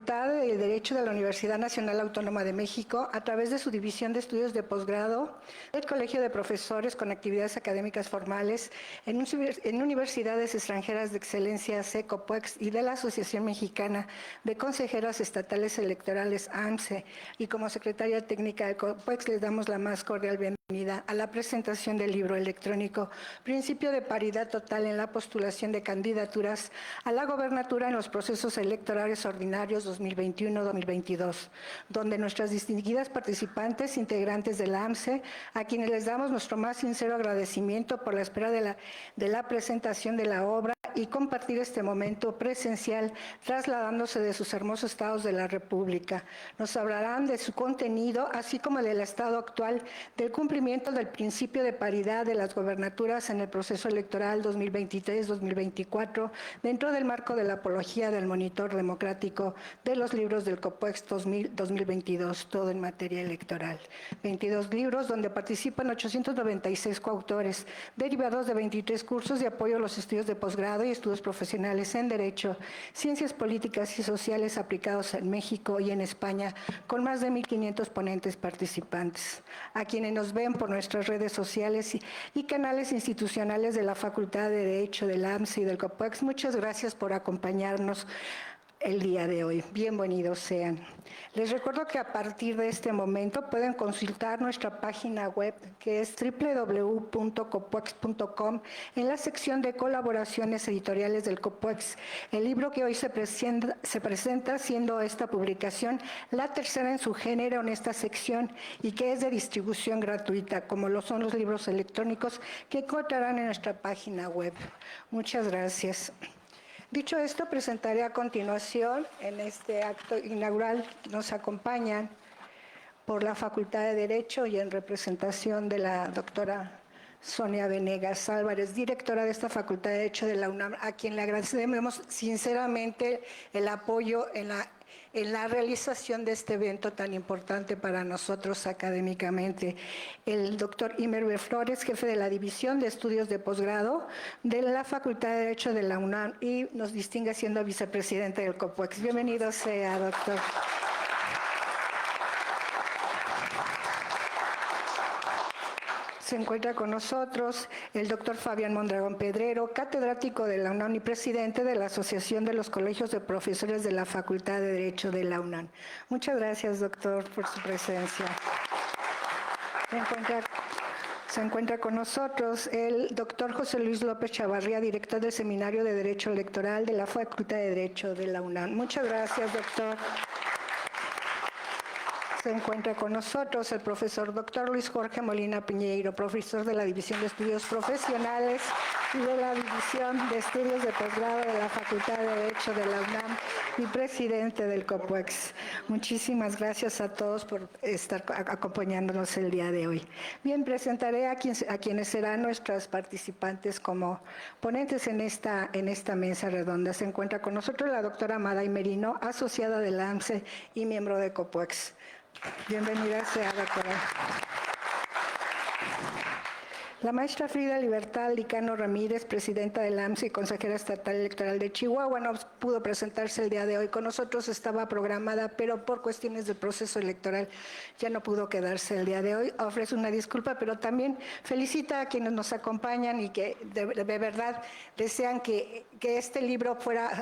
Facultad de Derecho de la Universidad Nacional Autónoma de México, a través de su División de Estudios de Posgrado, el Colegio de Profesores con actividades académicas formales en universidades extranjeras de excelencia CECOPUEX y de la Asociación Mexicana de Consejeras Estatales Electorales AMCE, y como secretaria técnica de COPUEX les damos la más cordial bienvenida a la presentación del libro electrónico Principio de Paridad Total en la Postulación de Candidaturas a la Gobernatura en los Procesos Electorales Ordinarios 2021-2022, donde nuestras distinguidas participantes, integrantes de la AMCE, a quienes les damos nuestro más sincero agradecimiento por la espera de la presentación de la obra y compartir este momento presencial trasladándose de sus hermosos estados de la República. Nos hablarán de su contenido, así como del estado actual del cumplimiento del principio de paridad de las gobernaturas en el proceso electoral 2023-2024 dentro del marco de la apología del monitor democrático de los libros del COPUEX 2022, todo en materia electoral. 22 libros donde participan 896 coautores, derivados de 23 cursos de apoyo a los estudios de posgrado y estudios profesionales en Derecho, Ciencias Políticas y Sociales aplicados en México y en España, con más de 1,500 ponentes participantes. A quienes nos ven por nuestras redes sociales y canales institucionales de la Facultad de Derecho, del AMCE y del COPUEX, muchas gracias por acompañarnos el día de hoy. Bienvenidos sean. Les recuerdo que a partir de este momento pueden consultar nuestra página web, que es www.copuex.com, en la sección de colaboraciones editoriales del COPUEX. El libro que hoy se presenta, siendo esta publicación la tercera en su género en esta sección y que es de distribución gratuita, como lo son los libros electrónicos que encontrarán en nuestra página web. Muchas gracias. Dicho esto, presentaré a continuación en este acto inaugural que nos acompañan por la Facultad de Derecho y en representación de la doctora Sonia Venegas Álvarez, directora de esta Facultad de Derecho de la UNAM, a quien le agradecemos sinceramente el apoyo en la realización de este evento tan importante para nosotros académicamente. El doctor Imer Flores, jefe de la División de Estudios de Posgrado de la Facultad de Derecho de la UNAM y nos distingue siendo vicepresidente del COPUEX. Bienvenido sea, doctor. Se encuentra con nosotros el doctor Fabián Mondragón Pedrero, catedrático de la UNAM y presidente de la Asociación de los Colegios de Profesores de la Facultad de Derecho de la UNAM. Muchas gracias, doctor, por su presencia. Se encuentra con nosotros el doctor José Luis López Chavarría, director del Seminario de Derecho Electoral de la Facultad de Derecho de la UNAM. Muchas gracias, doctor. Se encuentra con nosotros el profesor doctor Luis Jorge Molina Piñeiro, profesor de la División de Estudios Profesionales y de la División de Estudios de Posgrado de la Facultad de Derecho de la UNAM y presidente del COPUEX. Muchísimas gracias a todos por estar acompañándonos el día de hoy. Bien, presentaré a quienes serán nuestras participantes como ponentes en esta mesa redonda. Se encuentra con nosotros la doctora Maday Merino, asociada de la AMCE y miembro de COPUEX. Bienvenida sea, doctora. La maestra Frida Libertad Licano Ramírez, presidenta de la AMCE y consejera estatal electoral de Chihuahua, no pudo presentarse el día de hoy con nosotros, estaba programada, pero por cuestiones del proceso electoral ya no pudo quedarse el día de hoy. Ofrece una disculpa, pero también felicita a quienes nos acompañan y que de verdad desean que este libro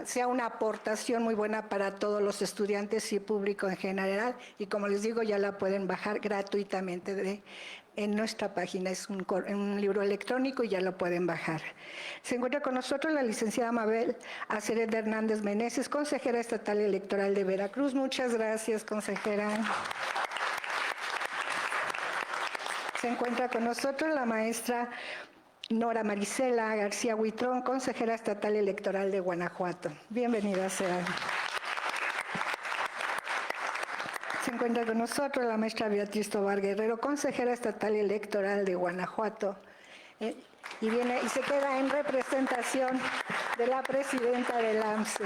sea una aportación muy buena para todos los estudiantes y público en general, y como les digo, ya la pueden bajar gratuitamente en nuestra página. Es un libro electrónico y ya lo pueden bajar. Se encuentra con nosotros la licenciada Mabel Aceret Hernández Meneses, consejera estatal electoral de Veracruz. Muchas gracias, consejera. Se encuentra con nosotros la maestra Nora Marisela García Huitrón, consejera estatal electoral de Guanajuato. Bienvenida sea. Se encuentra con nosotros la maestra Beatriz Tobar Guerrero, consejera estatal electoral de Guanajuato, y se queda en representación de la presidenta del AMCE.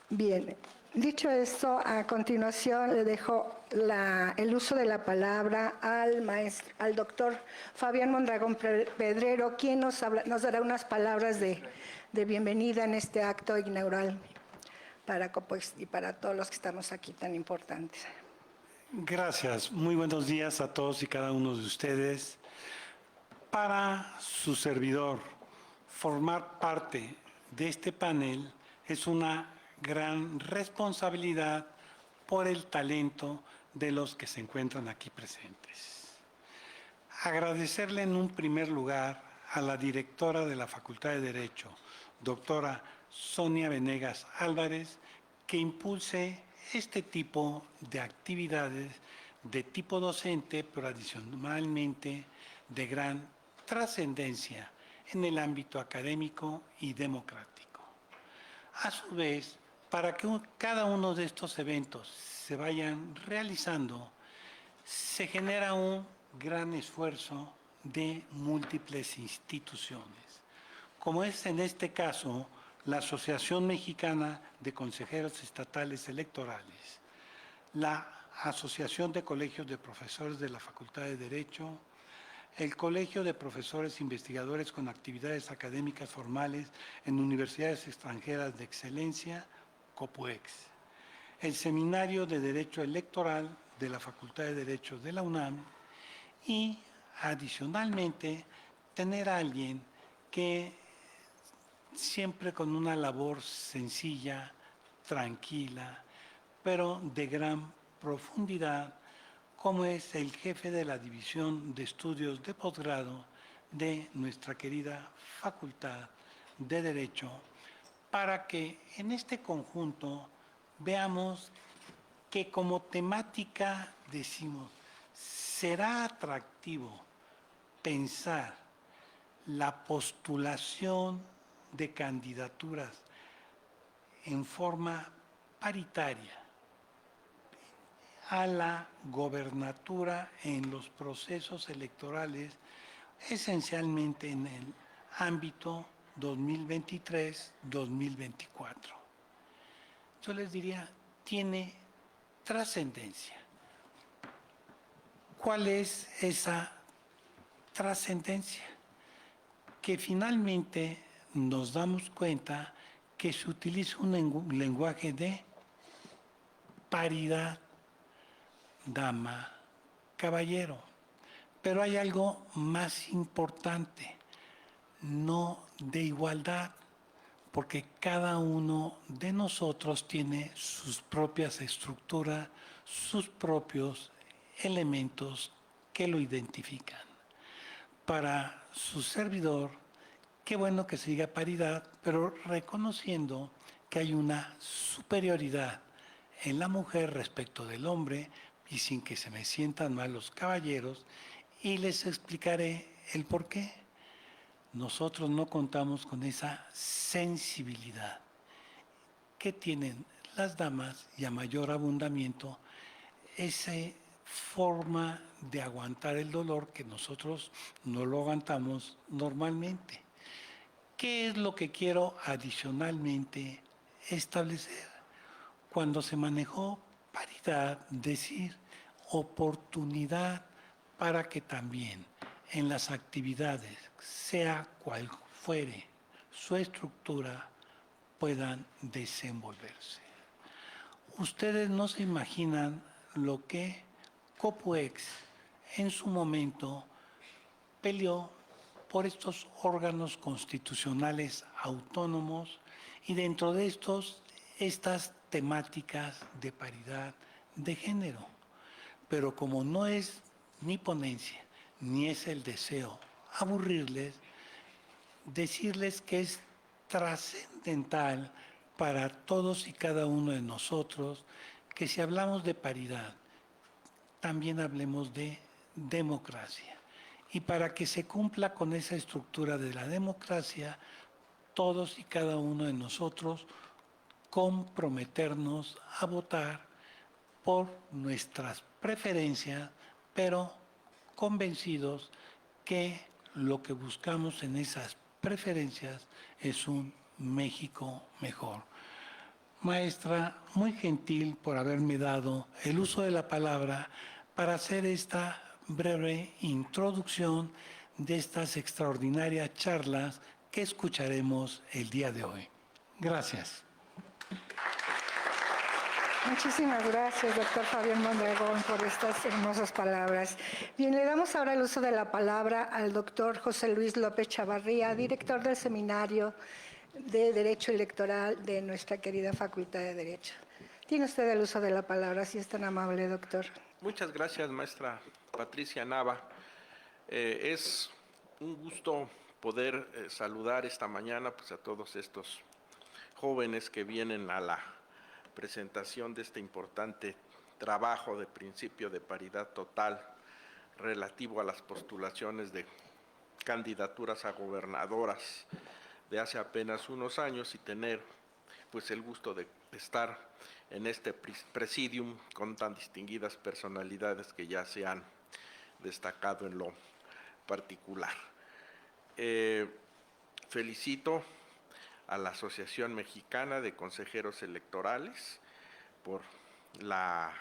Bien, Dicho esto, a continuación le dejo el uso de la palabra al doctor Fabián Mondragón Pedrero, quien nos dará unas palabras de bienvenida en este acto inaugural para COPUEX y para todos los que estamos aquí tan importantes. Gracias. Muy buenos días a todos y cada uno de ustedes. Para su servidor, formar parte de este panel es una gran responsabilidad por el talento de los que se encuentran aquí presentes. Agradecerle en un primer lugar a la directora de la Facultad de Derecho, doctora Sonia Venegas Álvarez, que impulse este tipo de actividades de tipo docente, pero adicionalmente de gran trascendencia en el ámbito académico y democrático. A su vez, para que cada uno de estos eventos se vayan realizando, se genera un gran esfuerzo de múltiples instituciones, como es en este caso la Asociación Mexicana de Consejeros Estatales Electorales, la Asociación de Colegios de Profesores de la Facultad de Derecho, el Colegio de Profesores Investigadores con actividades académicas formales en universidades extranjeras de excelencia, COPUEX, el Seminario de Derecho Electoral de la Facultad de Derecho de la UNAM y, adicionalmente, tener a alguien que siempre con una labor sencilla, tranquila, pero de gran profundidad, como es el jefe de la División de Estudios de Posgrado de nuestra querida Facultad de Derecho, para que en este conjunto veamos que como temática decimos, será atractivo pensar la postulación de candidaturas en forma paritaria a la gobernatura en los procesos electorales, esencialmente en el ámbito 2023-2024. Yo les diría, tiene trascendencia. ¿Cuál es esa trascendencia? Que finalmente nos damos cuenta que se utiliza un lenguaje de paridad, dama, caballero. Pero hay algo más importante, no de igualdad, porque cada uno de nosotros tiene sus propias estructuras, sus propios elementos que lo identifican. Para su servidor, qué bueno que se diga paridad, pero reconociendo que hay una superioridad en la mujer respecto del hombre y sin que se me sientan mal los caballeros, y les explicaré el por qué. Nosotros no contamos con esa sensibilidad que tienen las damas y a mayor abundamiento esa forma de aguantar el dolor que nosotros no lo aguantamos normalmente. ¿Qué es lo que quiero adicionalmente establecer? Cuando se manejó paridad, decir oportunidad para que también en las actividades, sea cual fuere su estructura, puedan desenvolverse. Ustedes no se imaginan lo que COPUEX en su momento peleó por estos órganos constitucionales autónomos y dentro de estas temáticas de paridad de género. Pero como no es mi ponencia, ni es el deseo aburrirles, decirles que es trascendental para todos y cada uno de nosotros que si hablamos de paridad, también hablemos de democracia. Y para que se cumpla con esa estructura de la democracia, todos y cada uno de nosotros comprometernos a votar por nuestras preferencias, pero convencidos que lo que buscamos en esas preferencias es un México mejor. Maestra, muy gentil por haberme dado el uso de la palabra para hacer esta breve introducción de estas extraordinarias charlas que escucharemos el día de hoy. Gracias. Muchísimas gracias, doctor Fabián Mondragón, por estas hermosas palabras. Bien, le damos ahora el uso de la palabra al doctor José Luis López Chavarría, director del Seminario de Derecho Electoral de nuestra querida Facultad de Derecho. Tiene usted el uso de la palabra, si es tan amable, doctor. Muchas gracias, maestra Patricia Nava. Es un gusto poder saludar esta mañana pues, a todos estos jóvenes que vienen a la presentación de este importante trabajo de principio de paridad total relativo a las postulaciones de candidaturas a gobernadoras de hace apenas unos años y tener pues el gusto de estar en este presidium con tan distinguidas personalidades que ya se han destacado en lo particular. Felicito a la Asociación Mexicana de Consejeros Electorales por la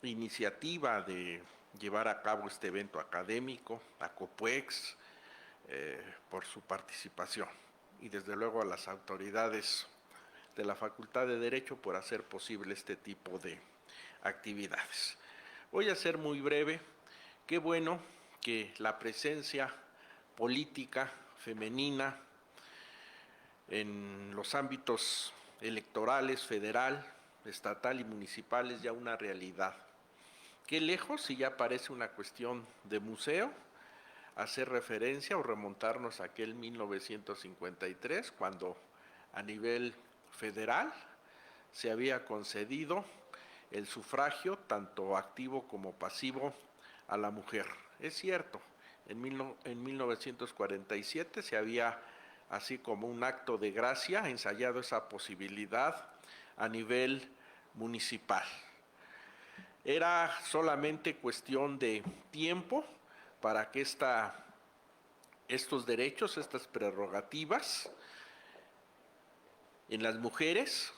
iniciativa de llevar a cabo este evento académico, a COPUEX, por su participación y desde luego a las autoridades de la Facultad de Derecho por hacer posible este tipo de actividades. Voy a ser muy breve. Qué bueno que la presencia política femenina en los ámbitos electorales, federal, estatal y municipal es ya una realidad. Qué lejos, si ya parece una cuestión de museo, hacer referencia o remontarnos a aquel 1953, cuando a nivel federal se había concedido el sufragio, tanto activo como pasivo, a la mujer. Es cierto, en 1947 se había, así como un acto de gracia, ensayado esa posibilidad a nivel municipal. Era solamente cuestión de tiempo para que estos derechos, estas prerrogativas en las mujeres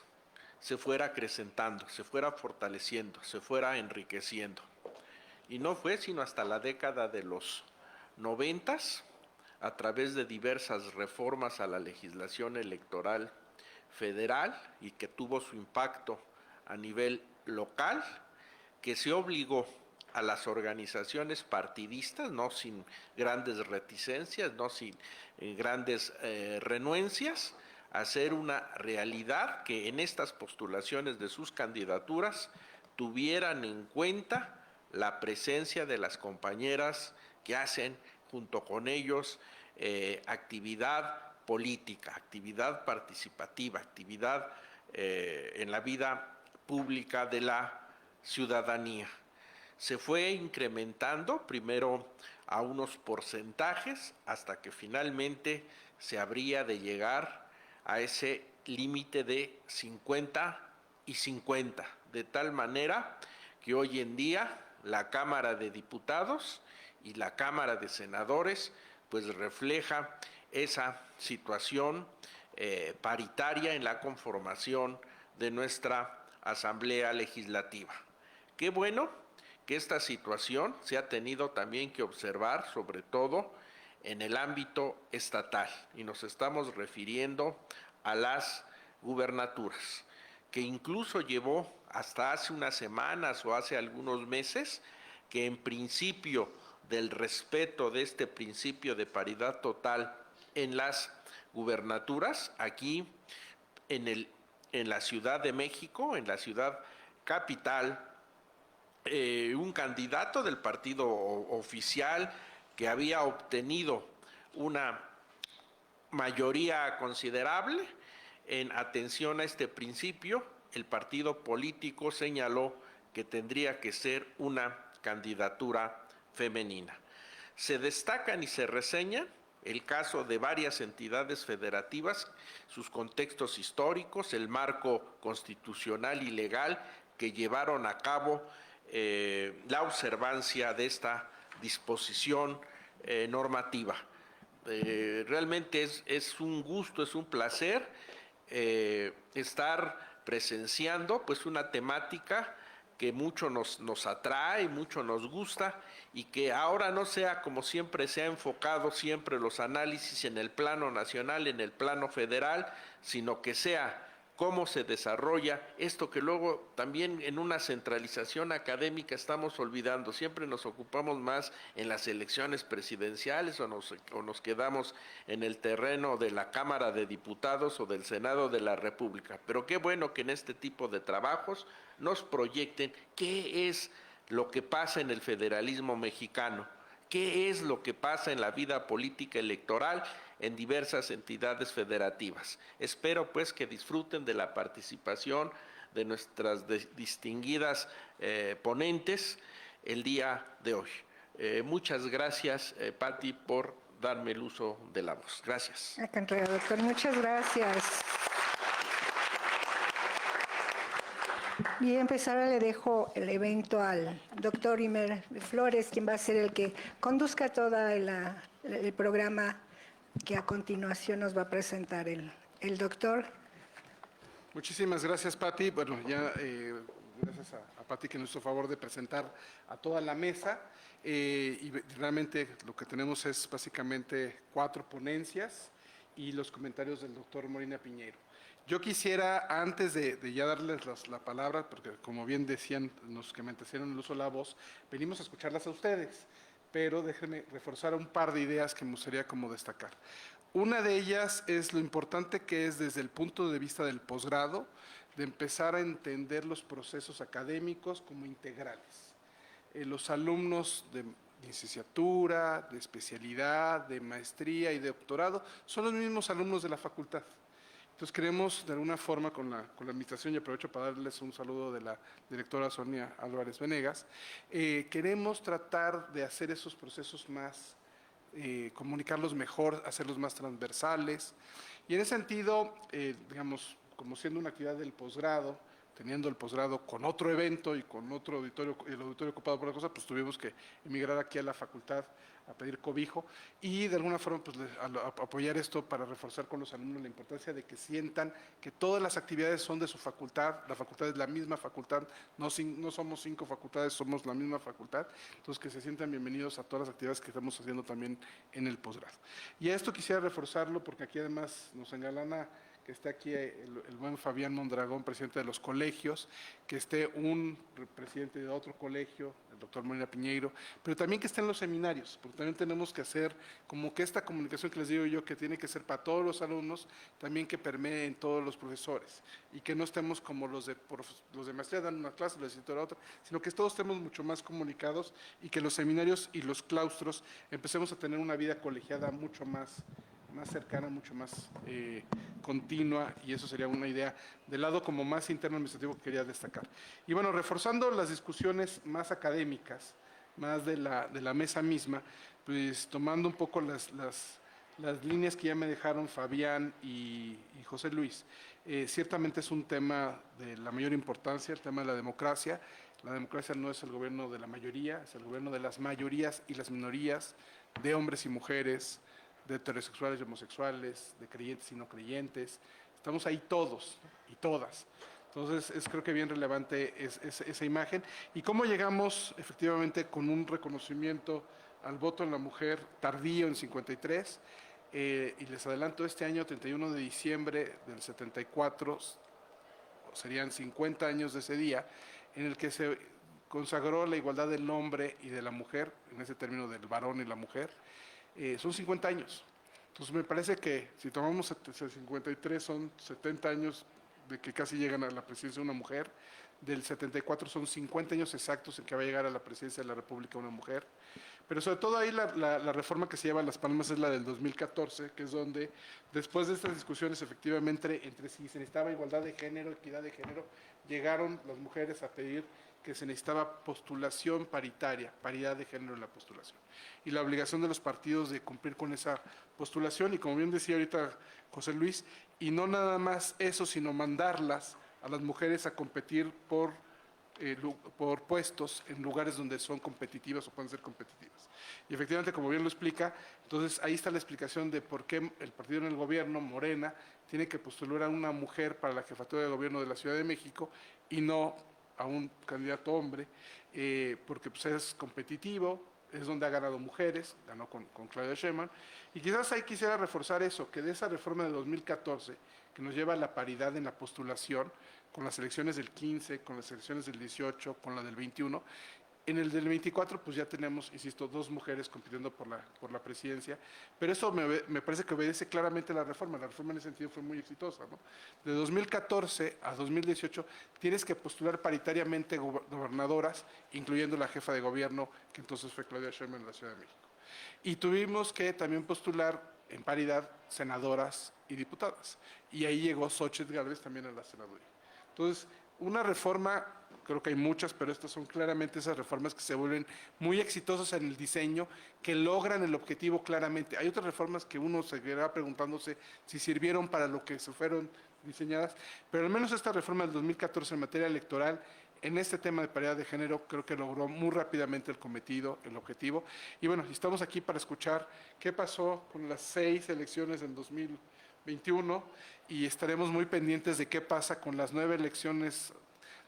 se fuera acrecentando, se fuera fortaleciendo, se fuera enriqueciendo. Y no fue sino hasta la década de los 90, a través de diversas reformas a la legislación electoral federal y que tuvo su impacto a nivel local, que se obligó a las organizaciones partidistas, no sin grandes reticencias, no sin grandes renuencias, a hacer una realidad que en estas postulaciones de sus candidaturas tuvieran en cuenta la presencia de las compañeras que hacen junto con ellos actividad política, actividad participativa, actividad en la vida pública de la ciudadanía. Se fue incrementando primero a unos porcentajes hasta que finalmente se habría de llegar a ese límite de 50 y 50, de tal manera que hoy en día la Cámara de Diputados y la Cámara de Senadores pues refleja esa situación paritaria en la conformación de nuestra Asamblea Legislativa. Qué bueno que esta situación se ha tenido también que observar, sobre todo en el ámbito estatal, y nos estamos refiriendo a las gubernaturas, que incluso llevó hasta hace unas semanas o hace algunos meses que en principio del respeto de este principio de paridad total en las gubernaturas, aquí en la Ciudad de México, en la ciudad capital, un candidato del partido oficial que había obtenido una mayoría considerable en atención a este principio, el partido político señaló que tendría que ser una candidatura femenina. Se destacan y se reseñan el caso de varias entidades federativas, sus contextos históricos, el marco constitucional y legal que llevaron a cabo la observancia de esta disposición normativa. Realmente es un gusto, es un placer estar presenciando pues una temática que mucho nos atrae, mucho nos gusta, y que ahora no sea como siempre se ha enfocado siempre los análisis en el plano nacional, en el plano federal, sino que sea cómo se desarrolla esto que luego también en una centralización académica estamos olvidando. Siempre nos ocupamos más en las elecciones presidenciales o nos quedamos en el terreno de la Cámara de Diputados o del Senado de la República. Pero qué bueno que en este tipo de trabajos nos proyecten qué es lo que pasa en el federalismo mexicano, qué es lo que pasa en la vida política electoral en diversas entidades federativas. Espero pues que disfruten de la participación de nuestras distinguidas ponentes el día de hoy. Muchas gracias, Patti, por darme el uso de la voz. Gracias. Al contrario, doctor, muchas gracias. Bien, pues ahora le dejo el evento al doctor Imer Flores, quien va a ser el que conduzca todo el programa que a continuación nos va a presentar el doctor. Muchísimas gracias, Patti. Bueno, ya gracias a Patti que nos hizo favor de presentar a toda la mesa. Y realmente lo que tenemos es básicamente 4 ponencias y los comentarios del doctor Molina Piñeiro. Yo quisiera, antes de ya darles la palabra, porque como bien decían los que me antecedieron el uso de la voz, venimos a escucharlas a ustedes, pero déjenme reforzar un par de ideas que me gustaría como destacar. Una de ellas es lo importante que es desde el punto de vista del posgrado, de empezar a entender los procesos académicos como integrales. Los alumnos de licenciatura, de especialidad, de maestría y de doctorado son los mismos alumnos de la facultad. Entonces queremos de alguna forma con la administración, y aprovecho para darles un saludo de la directora Sonia Álvarez Venegas, queremos tratar de hacer esos procesos más, comunicarlos mejor, hacerlos más transversales, y en ese sentido, digamos, como siendo una actividad del posgrado, teniendo el posgrado con otro evento y con otro auditorio, el auditorio ocupado por la cosa, pues tuvimos que emigrar aquí a la facultad a pedir cobijo y de alguna forma pues apoyar esto para reforzar con los alumnos la importancia de que sientan que todas las actividades son de su facultad, la facultad es la misma facultad, no somos 5 facultades, somos la misma facultad, entonces que se sientan bienvenidos a todas las actividades que estamos haciendo también en el posgrado. Y a esto quisiera reforzarlo porque aquí además nos engalana que esté aquí el buen Fabián Mondragón, presidente de los colegios, que esté un presidente de otro colegio, el doctor Molina Piñeiro, pero también que estén los seminarios, porque también tenemos que hacer como que esta comunicación que les digo yo, que tiene que ser para todos los alumnos, también que permee en todos los profesores, y que no estemos como los de maestría dan una clase, los de licenciatura otra, sino que todos estemos mucho más comunicados y que los seminarios y los claustros empecemos a tener una vida colegiada mucho más cercana, mucho más continua, y eso sería una idea del lado como más interno administrativo que quería destacar. Y bueno, reforzando las discusiones más académicas, más de la mesa misma, pues tomando un poco las líneas que ya me dejaron Fabián y José Luis, ciertamente es un tema de la mayor importancia, el tema de la democracia. La democracia no es el gobierno de la mayoría, es el gobierno de las mayorías y las minorías, de hombres y mujeres, de heterosexuales y homosexuales, de creyentes y no creyentes. Estamos ahí todos y todas. Entonces, creo que bien relevante esa imagen. Y cómo llegamos efectivamente con un reconocimiento al voto en la mujer tardío en 53. Y les adelanto, este año, 31 de diciembre del 74, serían 50 años de ese día, en el que se consagró la igualdad del hombre y de la mujer, en ese término del varón y la mujer. Son 50 años. Entonces me parece que si tomamos 53 son 70 años de que casi llegan a la presidencia una mujer, del 74 son 50 años exactos en que va a llegar a la presidencia de la República una mujer, pero sobre todo ahí la reforma que se lleva a Las Palmas es la del 2014, que es donde después de estas discusiones efectivamente entre si se necesitaba igualdad de género, equidad de género, llegaron las mujeres a pedir que se necesitaba postulación paritaria, paridad de género en la postulación, y la obligación de los partidos de cumplir con esa postulación, y como bien decía ahorita José Luis, y no nada más eso, sino mandarlas a las mujeres a competir por puestos en lugares donde son competitivas o pueden ser competitivas. Y efectivamente, como bien lo explica, entonces ahí está la explicación de por qué el partido en el gobierno, Morena, tiene que postular a una mujer para la jefatura de gobierno de la Ciudad de México y no a un candidato hombre, porque pues, es competitivo, es donde ha ganado mujeres, ganó con Claudia Sheinbaum, y quizás ahí quisiera reforzar eso, que de esa reforma de 2014, que nos lleva a la paridad en la postulación, con las elecciones del 15, con las elecciones del 18, con la del 21, en el del 24, pues ya tenemos, insisto, 2 mujeres compitiendo por la presidencia, pero eso me parece que obedece claramente a la reforma. La reforma en ese sentido fue muy exitosa, ¿no? De 2014 a 2018 tienes que postular paritariamente gobernadoras, incluyendo la jefa de gobierno, que entonces fue Claudia Sheinbaum en la Ciudad de México. Y tuvimos que también postular en paridad senadoras y diputadas. Y ahí llegó Xóchitl Gálvez también a la senaduría. Entonces, una reforma, creo que hay muchas, pero estas son claramente esas reformas que se vuelven muy exitosas en el diseño, que logran el objetivo claramente. Hay otras reformas que uno seguirá preguntándose si sirvieron para lo que se fueron diseñadas, pero al menos esta reforma del 2014 en materia electoral, en este tema de paridad de género, creo que logró muy rápidamente el cometido, el objetivo. Y bueno, estamos aquí para escuchar qué pasó con las 6 elecciones en 2021 y estaremos muy pendientes de qué pasa con las 9 elecciones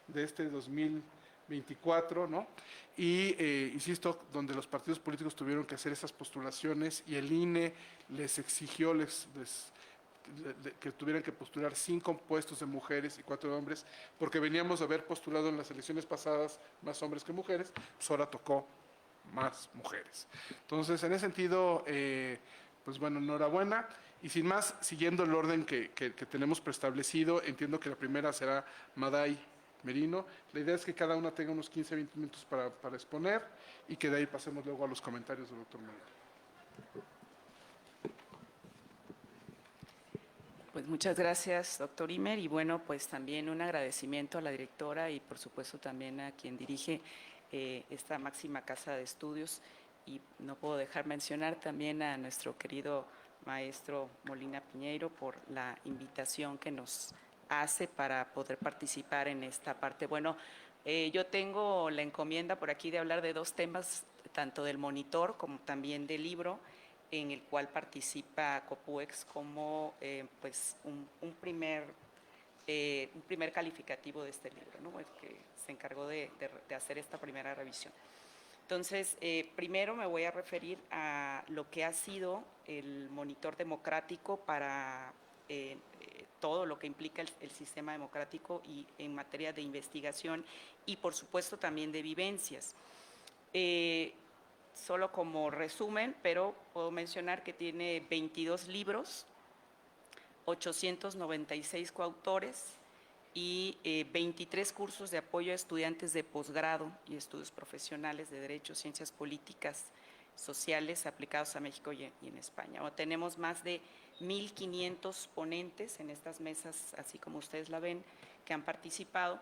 de este 2024, ¿no? Y, insisto, donde los partidos políticos tuvieron que hacer esas postulaciones y el INE les exigió que tuvieran que postular 5 puestos de mujeres y 4 de hombres, porque veníamos de haber postulado en las elecciones pasadas más hombres que mujeres, pues ahora tocó más mujeres. Entonces, en ese sentido, pues bueno, enhorabuena. Y sin más, siguiendo el orden que tenemos preestablecido, entiendo que la primera será Maday Merino. La idea es que cada una tenga unos 15, 20 minutos para exponer y que de ahí pasemos luego a los comentarios del doctor Merino. Pues muchas gracias, doctor Imer, y bueno, pues también un agradecimiento a la directora y por supuesto también a quien dirige esta máxima casa de estudios, y no puedo dejar mencionar también a nuestro querido maestro Molina Piñeiro por la invitación que nos hace para poder participar en esta parte. Bueno, yo tengo la encomienda por aquí de hablar de 2 temas, tanto del monitor como también del libro, en el cual participa Copuex como pues un primer calificativo de este libro, ¿no? El que se encargó de hacer esta primera revisión. Entonces, primero me voy a referir a lo que ha sido el monitor democrático para todo lo que implica el sistema democrático y en materia de investigación y, por supuesto, también de vivencias. Solo como resumen, pero puedo mencionar que tiene 22 libros, 896 coautores y 23 cursos de apoyo a estudiantes de posgrado y estudios profesionales de Derecho, Ciencias Políticas, Sociales aplicados a México y en España. Tenemos más de 1,500 ponentes en estas mesas, así como ustedes la ven, que han participado,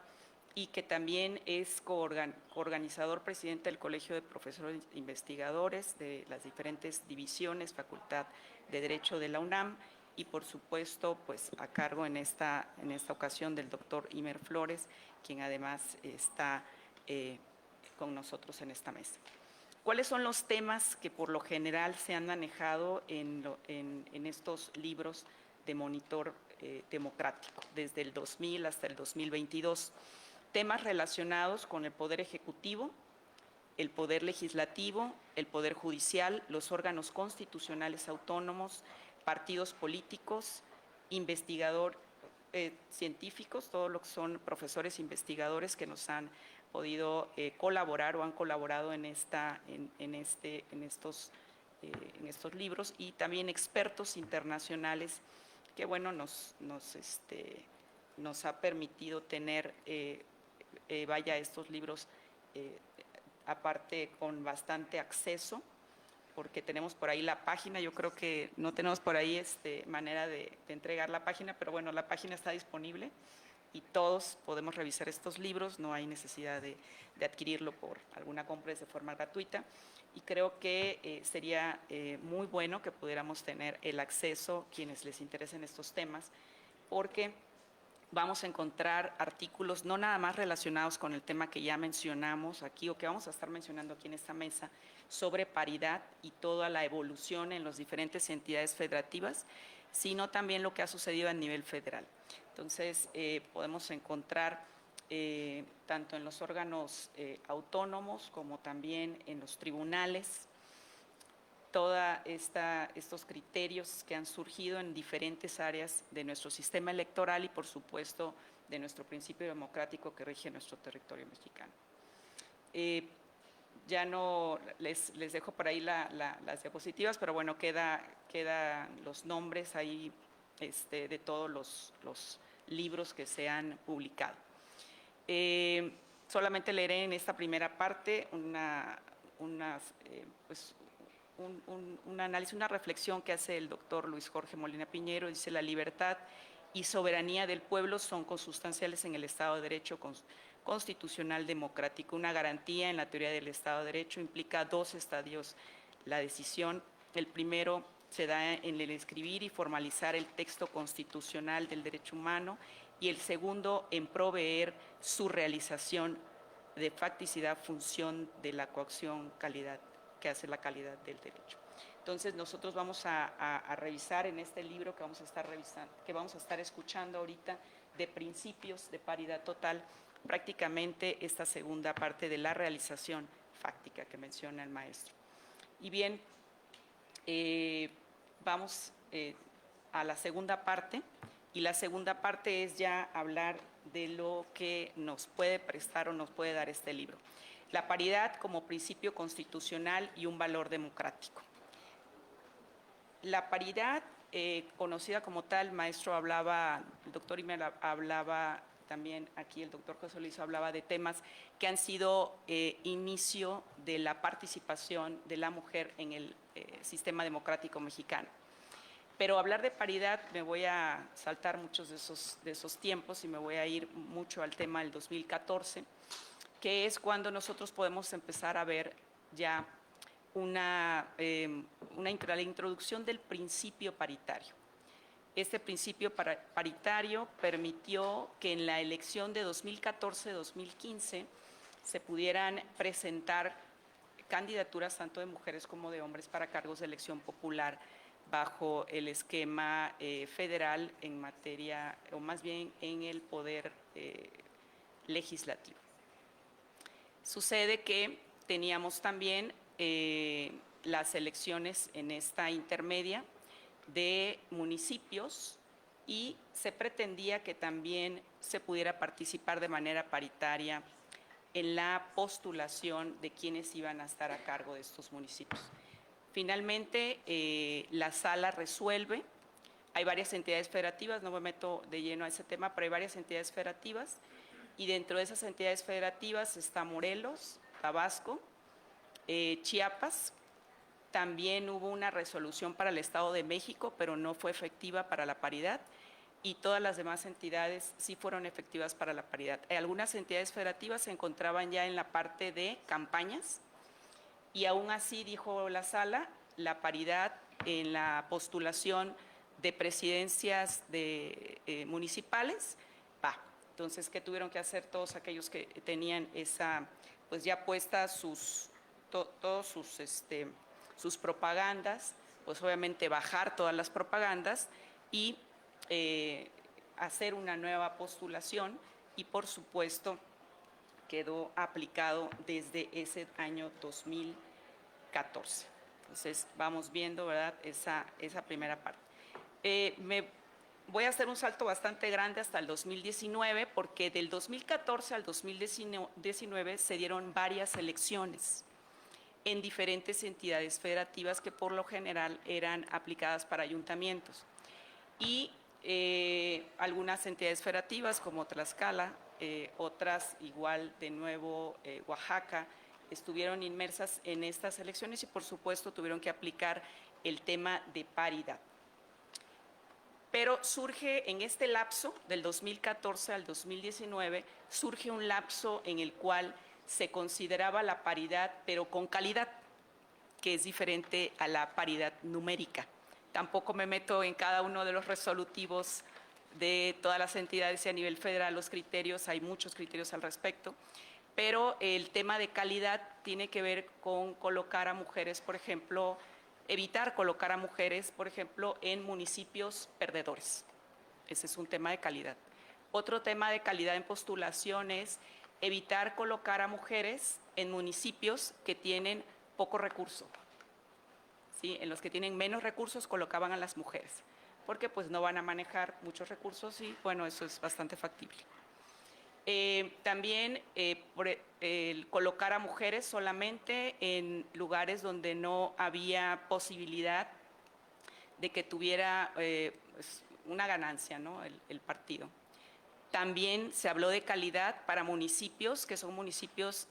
y que también es coorganizador presidente del Colegio de Profesores Investigadores de las diferentes divisiones, Facultad de Derecho de la UNAM, y por supuesto, pues a cargo en esta ocasión del doctor Imer Flores, quien además está con nosotros en esta mesa. ¿Cuáles son los temas que por lo general se han manejado en estos libros de monitor democrático desde el 2000 hasta el 2022? Temas relacionados con el Poder Ejecutivo, el Poder Legislativo, el Poder Judicial, los órganos constitucionales autónomos, partidos políticos, investigadores, científicos, todo lo que son profesores investigadores que nos han podido colaborar o han colaborado en estos libros, y también expertos internacionales que, bueno, nos ha permitido tener estos libros aparte con bastante acceso, porque tenemos por ahí la página. Yo creo que no tenemos por ahí manera de entregar la página, pero bueno, la página está disponible y todos podemos revisar estos libros, no hay necesidad de adquirirlo por alguna compra, de forma gratuita, y creo que sería muy bueno que pudiéramos tener el acceso, quienes les interesen estos temas, porque vamos a encontrar artículos no nada más relacionados con el tema que ya mencionamos aquí o que vamos a estar mencionando aquí en esta mesa sobre paridad y toda la evolución en las diferentes entidades federativas, sino también lo que ha sucedido a nivel federal. Entonces, podemos encontrar tanto en los órganos autónomos como también en los tribunales, estos criterios que han surgido en diferentes áreas de nuestro sistema electoral y, por supuesto, de nuestro principio democrático que rige nuestro territorio mexicano. Ya no les dejo por ahí las diapositivas, pero bueno, quedan los nombres ahí de todos los libros que se han publicado. Solamente leeré en esta primera parte un análisis, una reflexión que hace el doctor Luis Jorge Molina Piñero. Dice: la libertad y soberanía del pueblo son consustanciales en el Estado de Derecho constitucional democrático. Una garantía en la teoría del Estado de Derecho implica dos estadios: la decisión. El primero se da en el escribir y formalizar el texto constitucional del derecho humano, y el segundo en proveer su realización de facticidad, función de la coacción, calidad, que hace la calidad del derecho. Entonces, nosotros vamos a revisar en este libro que vamos a estar escuchando ahorita, de principios de paridad total, prácticamente esta segunda parte de la realización fáctica que menciona el maestro. Y bien, vamos a la segunda parte, y la segunda parte es ya hablar de lo que nos puede prestar o nos puede dar este libro. La paridad como principio constitucional y un valor democrático. La paridad, conocida como tal, el maestro hablaba, el doctor Imer hablaba, también aquí el doctor José Luis hablaba de temas que han sido inicio de la participación de la mujer en el sistema democrático mexicano. Pero hablar de paridad, me voy a saltar muchos de esos tiempos y me voy a ir mucho al tema del 2014, que es cuando nosotros podemos empezar a ver ya la introducción del principio paritario. Este principio paritario permitió que en la elección de 2014-2015 se pudieran presentar candidaturas tanto de mujeres como de hombres para cargos de elección popular bajo el esquema federal en materia, o más bien en el poder legislativo. Sucede que teníamos también las elecciones en esta intermedia de municipios, y se pretendía que también se pudiera participar de manera paritaria en la postulación de quienes iban a estar a cargo de estos municipios. Finalmente, la sala resuelve. Hay varias entidades federativas, no me meto de lleno a ese tema, pero hay varias entidades federativas, y dentro de esas entidades federativas está Morelos, Tabasco, Chiapas. También hubo una resolución para el Estado de México, pero no fue efectiva para la paridad, y todas las demás entidades sí fueron efectivas para la paridad. Algunas entidades federativas se encontraban ya en la parte de campañas, y aún así, dijo la sala, la paridad en la postulación de presidencias municipales va. Entonces, ¿qué tuvieron que hacer todos aquellos que tenían esa, pues ya puestas todos sus propagandas? Pues obviamente bajar todas las propagandas y hacer una nueva postulación, y por supuesto quedó aplicado desde ese año 2014. Entonces, vamos viendo, ¿verdad?, esa primera parte. Me voy a hacer un salto bastante grande hasta el 2019, porque del 2014 al 2019 se dieron varias elecciones en diferentes entidades federativas que por lo general eran aplicadas para ayuntamientos. Y algunas entidades federativas como Tlaxcala, otras igual de nuevo Oaxaca, estuvieron inmersas en estas elecciones y por supuesto tuvieron que aplicar el tema de paridad. Pero surge en este lapso del 2014 al 2019, surge un lapso en el cual se consideraba la paridad, pero con calidad, que es diferente a la paridad numérica. Tampoco me meto en cada uno de los resolutivos de todas las entidades y a nivel federal los criterios, hay muchos criterios al respecto, pero el tema de calidad tiene que ver con colocar a mujeres, por ejemplo, evitar colocar a mujeres, por ejemplo, en municipios perdedores. Ese es un tema de calidad. Otro tema de calidad en postulación es evitar colocar a mujeres en municipios que tienen poco recurso. ¿Sí? En los que tienen menos recursos colocaban a las mujeres, porque pues no van a manejar muchos recursos y bueno, eso es bastante factible. También el colocar a mujeres solamente en lugares donde no había posibilidad de que tuviera pues, una ganancia, ¿no? el partido. También se habló de calidad para municipios, que son municipios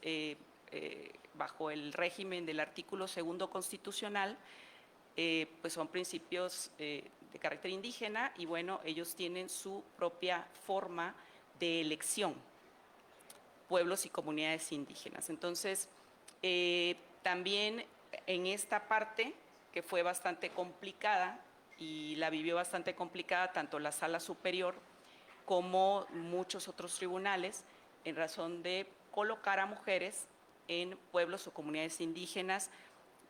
bajo el régimen del artículo 2 constitucional, pues son principios de carácter indígena y bueno, ellos tienen su propia forma de elección, pueblos y comunidades indígenas. Entonces, también en esta parte, que fue bastante complicada y la vivió bastante complicada tanto la Sala Superior como muchos otros tribunales, en razón de colocar a mujeres en pueblos o comunidades indígenas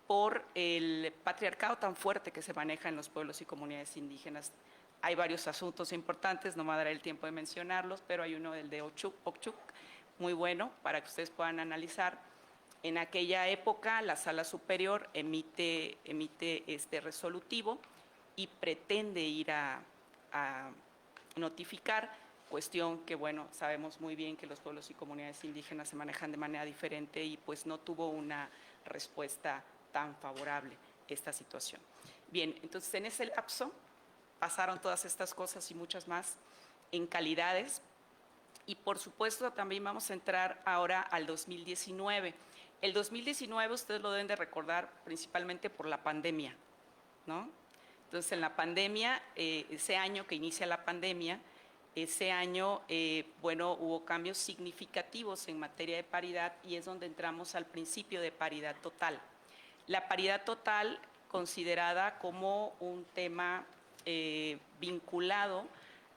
por el patriarcado tan fuerte que se maneja en los pueblos y comunidades indígenas. Hay varios asuntos importantes, no me daré el tiempo de mencionarlos, pero hay uno, el de Okchuk, muy bueno para que ustedes puedan analizar. En aquella época, la Sala Superior emite este resolutivo y pretende ir a notificar, cuestión que, bueno, sabemos muy bien que los pueblos y comunidades indígenas se manejan de manera diferente y pues no tuvo una respuesta tan favorable esta situación. Bien, entonces en ese lapso pasaron todas estas cosas y muchas más en calidades y por supuesto también vamos a entrar ahora al 2019. El 2019 ustedes lo deben de recordar principalmente por la pandemia, ¿no? Entonces en la pandemia, ese año que inicia la pandemia, ese año, bueno, hubo cambios significativos en materia de paridad y es donde entramos al principio de paridad total. La paridad total considerada como un tema vinculado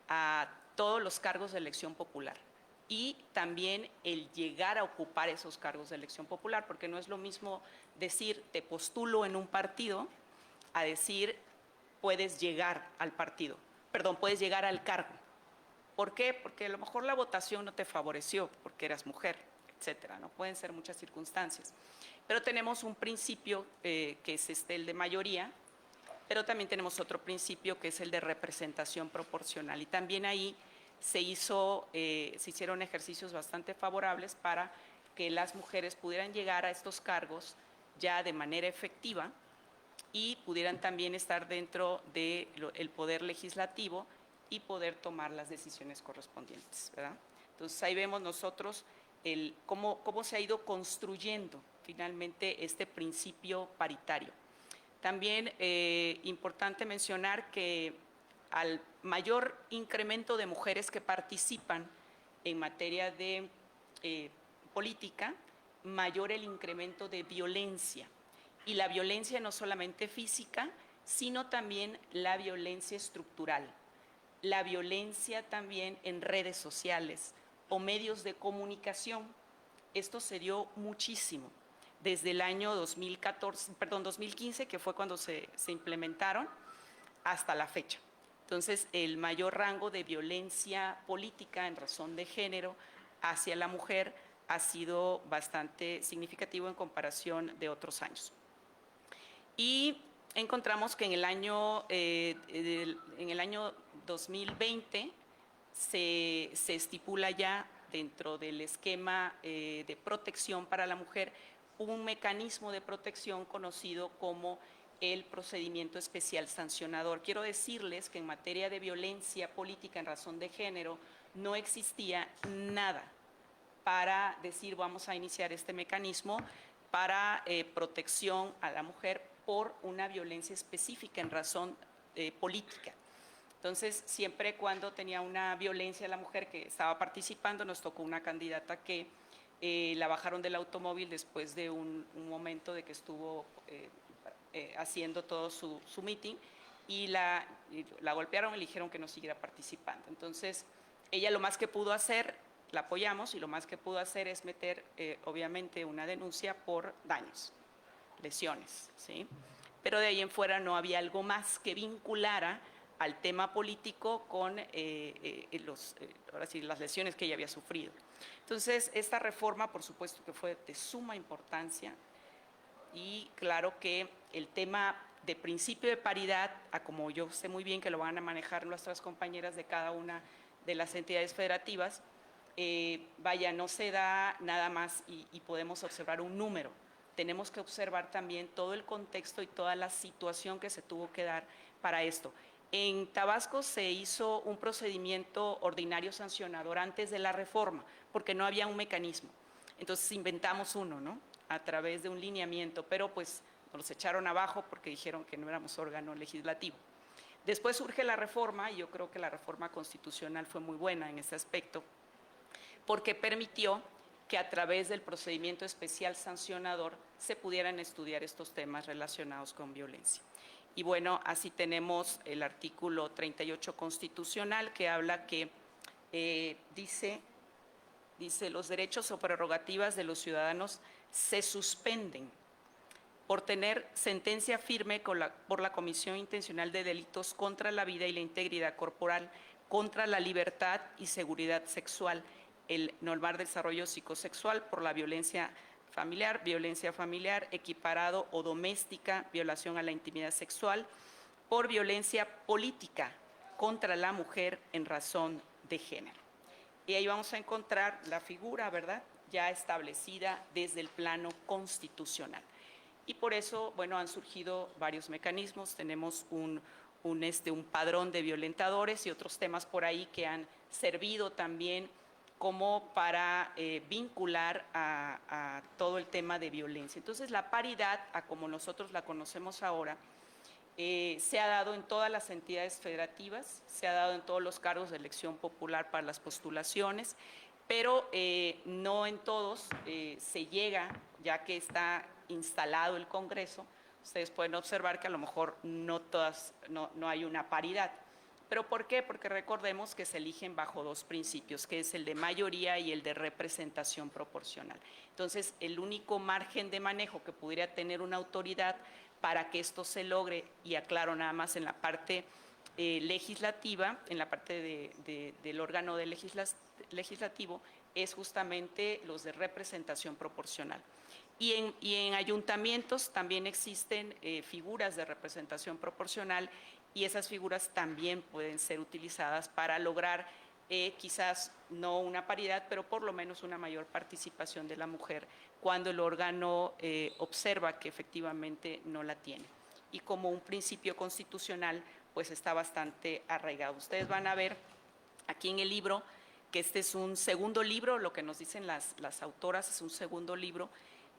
a todos los cargos de elección popular y también el llegar a ocupar esos cargos de elección popular, porque no es lo mismo decir te postulo en un partido a decir puedes llegar al partido, perdón, puedes llegar al cargo. ¿Por qué? Porque a lo mejor la votación no te favoreció porque eras mujer, etcétera, ¿no? Pueden ser muchas circunstancias. Pero tenemos un principio que es el de mayoría, pero también tenemos otro principio que es el de representación proporcional. Y también ahí se hicieron ejercicios bastante favorables para que las mujeres pudieran llegar a estos cargos ya de manera efectiva y pudieran también estar dentro del poder legislativo y poder tomar las decisiones correspondientes, ¿verdad? Entonces ahí vemos nosotros cómo se ha ido construyendo finalmente este principio paritario. También importante mencionar que al mayor incremento de mujeres que participan en materia de política, mayor el incremento de violencia. Y la violencia no solamente física, sino también la violencia estructural, la violencia también en redes sociales o medios de comunicación. Esto se dio muchísimo desde el año 2015, que fue cuando se implementaron, hasta la fecha. Entonces, el mayor rango de violencia política en razón de género hacia la mujer ha sido bastante significativo en comparación de otros años. Y encontramos que en el año 2020 se estipula ya dentro del esquema de protección para la mujer un mecanismo de protección conocido como el procedimiento especial sancionador. Quiero decirles que en materia de violencia política en razón de género no existía nada para decir vamos a iniciar este mecanismo para protección a la mujer por una violencia específica en razón política. Entonces, siempre cuando tenía una violencia a la mujer que estaba participando, nos tocó una candidata que la bajaron del automóvil después de un momento de que estuvo haciendo todo su meeting y la golpearon y le dijeron que no siguiera participando. Entonces, ella lo más que pudo hacer, la apoyamos y lo más que pudo hacer es meter, obviamente, una denuncia por daños, lesiones, ¿sí? pero de ahí en fuera no había algo más que vinculara al tema político con ahora sí, las lesiones que ella había sufrido. Entonces, esta reforma, por supuesto que fue de suma importancia, y claro que el tema de principio de paridad, como yo sé muy bien que lo van a manejar nuestras compañeras de cada una de las entidades federativas, no se da nada más y podemos observar un número. Tenemos que observar también todo el contexto y toda la situación que se tuvo que dar para esto. En Tabasco se hizo un procedimiento ordinario sancionador antes de la reforma, porque no había un mecanismo. Entonces inventamos uno, ¿no?, a través de un lineamiento, pero pues nos echaron abajo porque dijeron que no éramos órgano legislativo. Después surge la reforma, y yo creo que la reforma constitucional fue muy buena en este aspecto, porque permitió que a través del procedimiento especial sancionador se pudieran estudiar estos temas relacionados con violencia. Y bueno, así tenemos el artículo 38 constitucional que habla que dice los derechos o prerrogativas de los ciudadanos se suspenden por tener sentencia firme por la comisión intencional de delitos contra la vida y la integridad corporal, contra la libertad y seguridad sexual, el normal desarrollo psicosexual, por la violencia familiar, equiparado o doméstica, violación a la intimidad sexual, por violencia política contra la mujer en razón de género. Y ahí vamos a encontrar la figura, ¿verdad?, ya establecida desde el plano constitucional. Y por eso, bueno, han surgido varios mecanismos. Tenemos un padrón de violentadores y otros temas por ahí que han servido también como para vincular a todo el tema de violencia. Entonces, la paridad, a como nosotros la conocemos ahora, se ha dado en todas las entidades federativas, se ha dado en todos los cargos de elección popular para las postulaciones, pero no en todos se llega, ya que está instalado el Congreso. Ustedes pueden observar que a lo mejor no hay una paridad. ¿Pero por qué? Porque recordemos que se eligen bajo dos principios, que es el de mayoría y el de representación proporcional. Entonces, el único margen de manejo que pudiera tener una autoridad para que esto se logre, y aclaro nada más en la parte legislativa, en la parte del órgano legislativo, es justamente los de representación proporcional. Y en ayuntamientos también existen figuras de representación proporcional, y esas figuras también pueden ser utilizadas para lograr quizás no una paridad, pero por lo menos una mayor participación de la mujer cuando el órgano observa que efectivamente no la tiene. Y como un principio constitucional, pues está bastante arraigado. Ustedes van a ver aquí en el libro que este es un segundo libro, lo que nos dicen las autoras es un segundo libro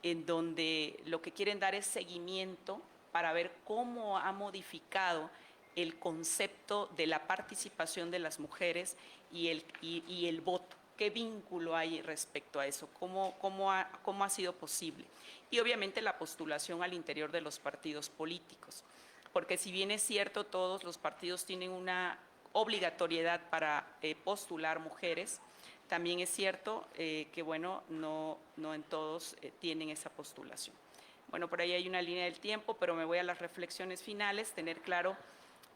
en donde lo que quieren dar es seguimiento para ver cómo ha modificado el concepto de la participación de las mujeres y el voto. ¿Qué vínculo hay respecto a eso? ¿Cómo ha sido posible? Y obviamente la postulación al interior de los partidos políticos. Porque si bien es cierto, todos los partidos tienen una obligatoriedad para postular mujeres, también es cierto que, bueno, no en todos tienen esa postulación. Bueno, por ahí hay una línea del tiempo, pero me voy a las reflexiones finales, tener claro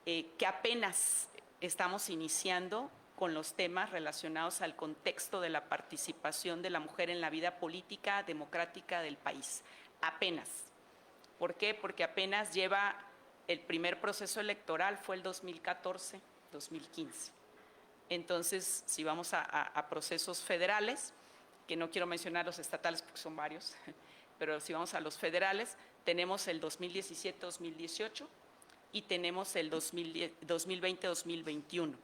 que apenas estamos iniciando con los temas relacionados al contexto de la participación de la mujer en la vida política democrática del país. Apenas. ¿Por qué? Porque apenas lleva el primer proceso electoral, fue el 2014, 2015. Entonces, si vamos a procesos federales, que no quiero mencionar los estatales porque son varios, pero si vamos a los federales, tenemos el 2017-2018 y tenemos el 2020-2021.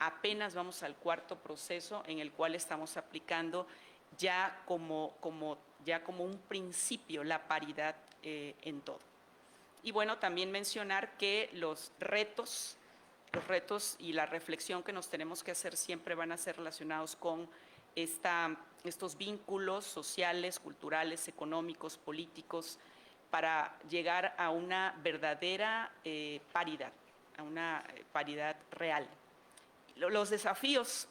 Apenas vamos al cuarto proceso en el cual estamos aplicando ya como un principio la paridad en todo. Y bueno, también mencionar que los retos y la reflexión que nos tenemos que hacer siempre van a ser relacionados con estos vínculos sociales, culturales, económicos, políticos, para llegar a una verdadera paridad, a una paridad real. Los desafíos,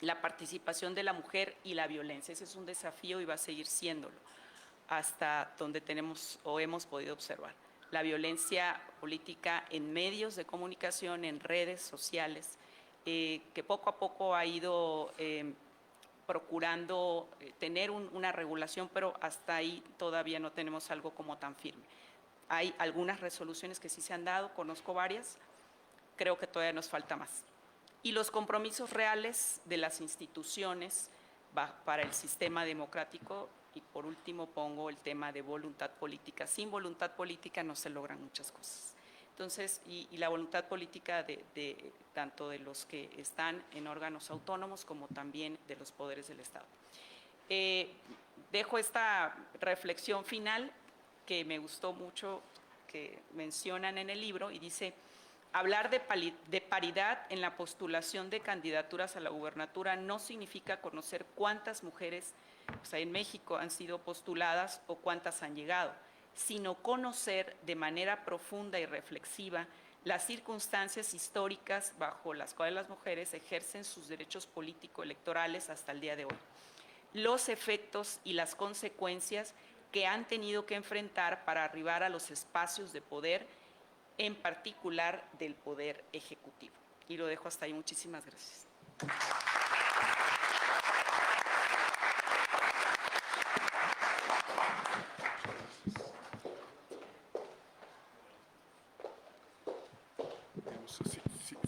la participación de la mujer y la violencia, ese es un desafío y va a seguir siéndolo hasta donde tenemos o hemos podido observar. la violencia política en medios de comunicación, en redes sociales, que poco a poco ha ido procurando tener una regulación, pero hasta ahí todavía no tenemos algo como tan firme. Hay algunas resoluciones que sí se han dado, conozco varias, creo que todavía nos falta más. Y los compromisos reales de las instituciones para el sistema democrático, y por último pongo el tema de voluntad política. Sin voluntad política no se logran muchas cosas. Entonces, y la voluntad política tanto de los que están en órganos autónomos como también de los poderes del Estado. Dejo esta reflexión final que me gustó mucho, que mencionan en el libro, y dice: hablar de paridad en la postulación de candidaturas a la gubernatura no significa conocer cuántas mujeres en México han sido postuladas o cuántas han llegado, sino conocer de manera profunda y reflexiva las circunstancias históricas bajo las cuales las mujeres ejercen sus derechos político-electorales hasta el día de hoy, los efectos y las consecuencias que han tenido que enfrentar para arribar a los espacios de poder, en particular del poder ejecutivo. Y lo dejo hasta ahí. Muchísimas gracias.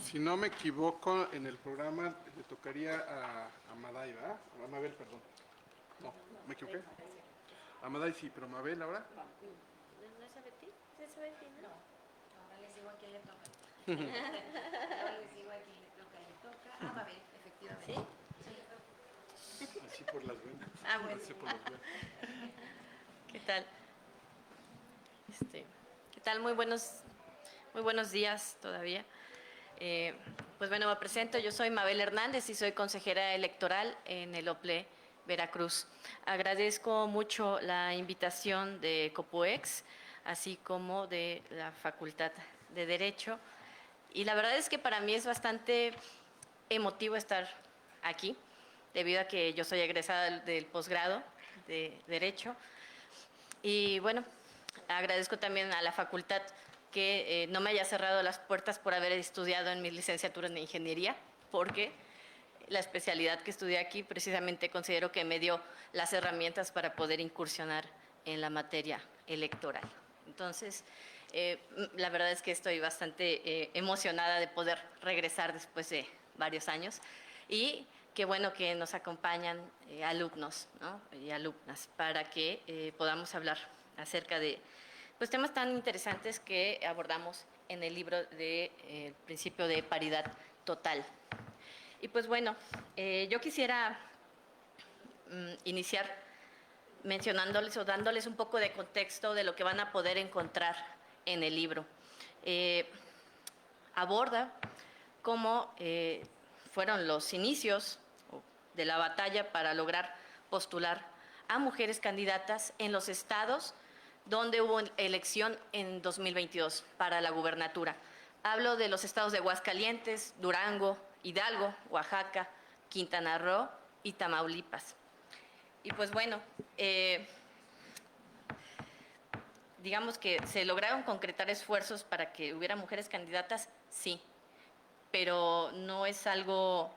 Si no me equivoco, en el programa le tocaría a Maday, ¿verdad? A Mabel, perdón. No, ¿me equivoqué? A Maday sí, pero Mabel ahora. ¿No es a Betty? ¿Es a Betty, no? Ahora les digo a quién le toca. Ahora les digo a quién le toca. A Mabel, efectivamente. ¿Sí? Así por las venas. Ah, bueno. Así por las venas. ¿Qué tal? ¿Qué tal? Muy buenos días todavía. Pues bueno, me presento. Yo soy Mabel Hernández y soy consejera electoral en el OPLE Veracruz. Agradezco mucho la invitación de COPUEX, así como de la Facultad de Derecho. Y la verdad es que para mí es bastante emotivo estar aquí, debido a que yo soy egresada del posgrado de Derecho. Y bueno, agradezco también a la facultad que no me haya cerrado las puertas por haber estudiado en mis licenciaturas de ingeniería, porque la especialidad que estudié aquí precisamente considero que me dio las herramientas para poder incursionar en la materia electoral. Entonces, la verdad es que estoy bastante emocionada de poder regresar después de varios años, y qué bueno que nos acompañan alumnos, ¿no? Y alumnas para que podamos hablar acerca de pues, temas tan interesantes que abordamos en el libro de Principio de Paridad Total. Y pues bueno, yo quisiera iniciar mencionándoles o dándoles un poco de contexto de lo que van a poder encontrar en el libro. Aborda cómo fueron los inicios de la batalla para lograr postular a mujeres candidatas en los estados donde hubo elección en 2022 para la gubernatura. Hablo de los estados de Aguascalientes, Durango, Hidalgo, Oaxaca, Quintana Roo y Tamaulipas. Y pues bueno, digamos que se lograron concretar esfuerzos para que hubiera mujeres candidatas, sí, pero no es algo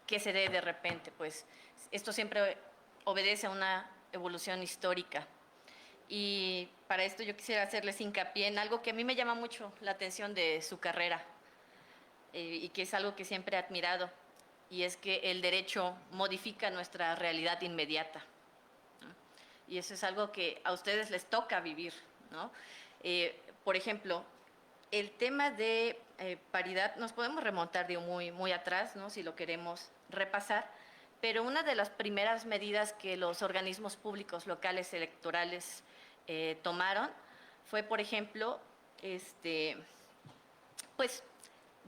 que se dé de repente, pues esto siempre obedece a una evolución histórica. Y para esto yo quisiera hacerles hincapié en algo que a mí me llama mucho la atención de su carrera y que es algo que siempre he admirado, y es que el derecho modifica nuestra realidad inmediata, ¿no? Y eso es algo que a ustedes les toca vivir, ¿no? Por ejemplo, el tema de paridad nos podemos remontar de muy atrás, ¿no? Si lo queremos repasar, pero una de las primeras medidas que los organismos públicos locales electorales tomaron fue, por ejemplo, pues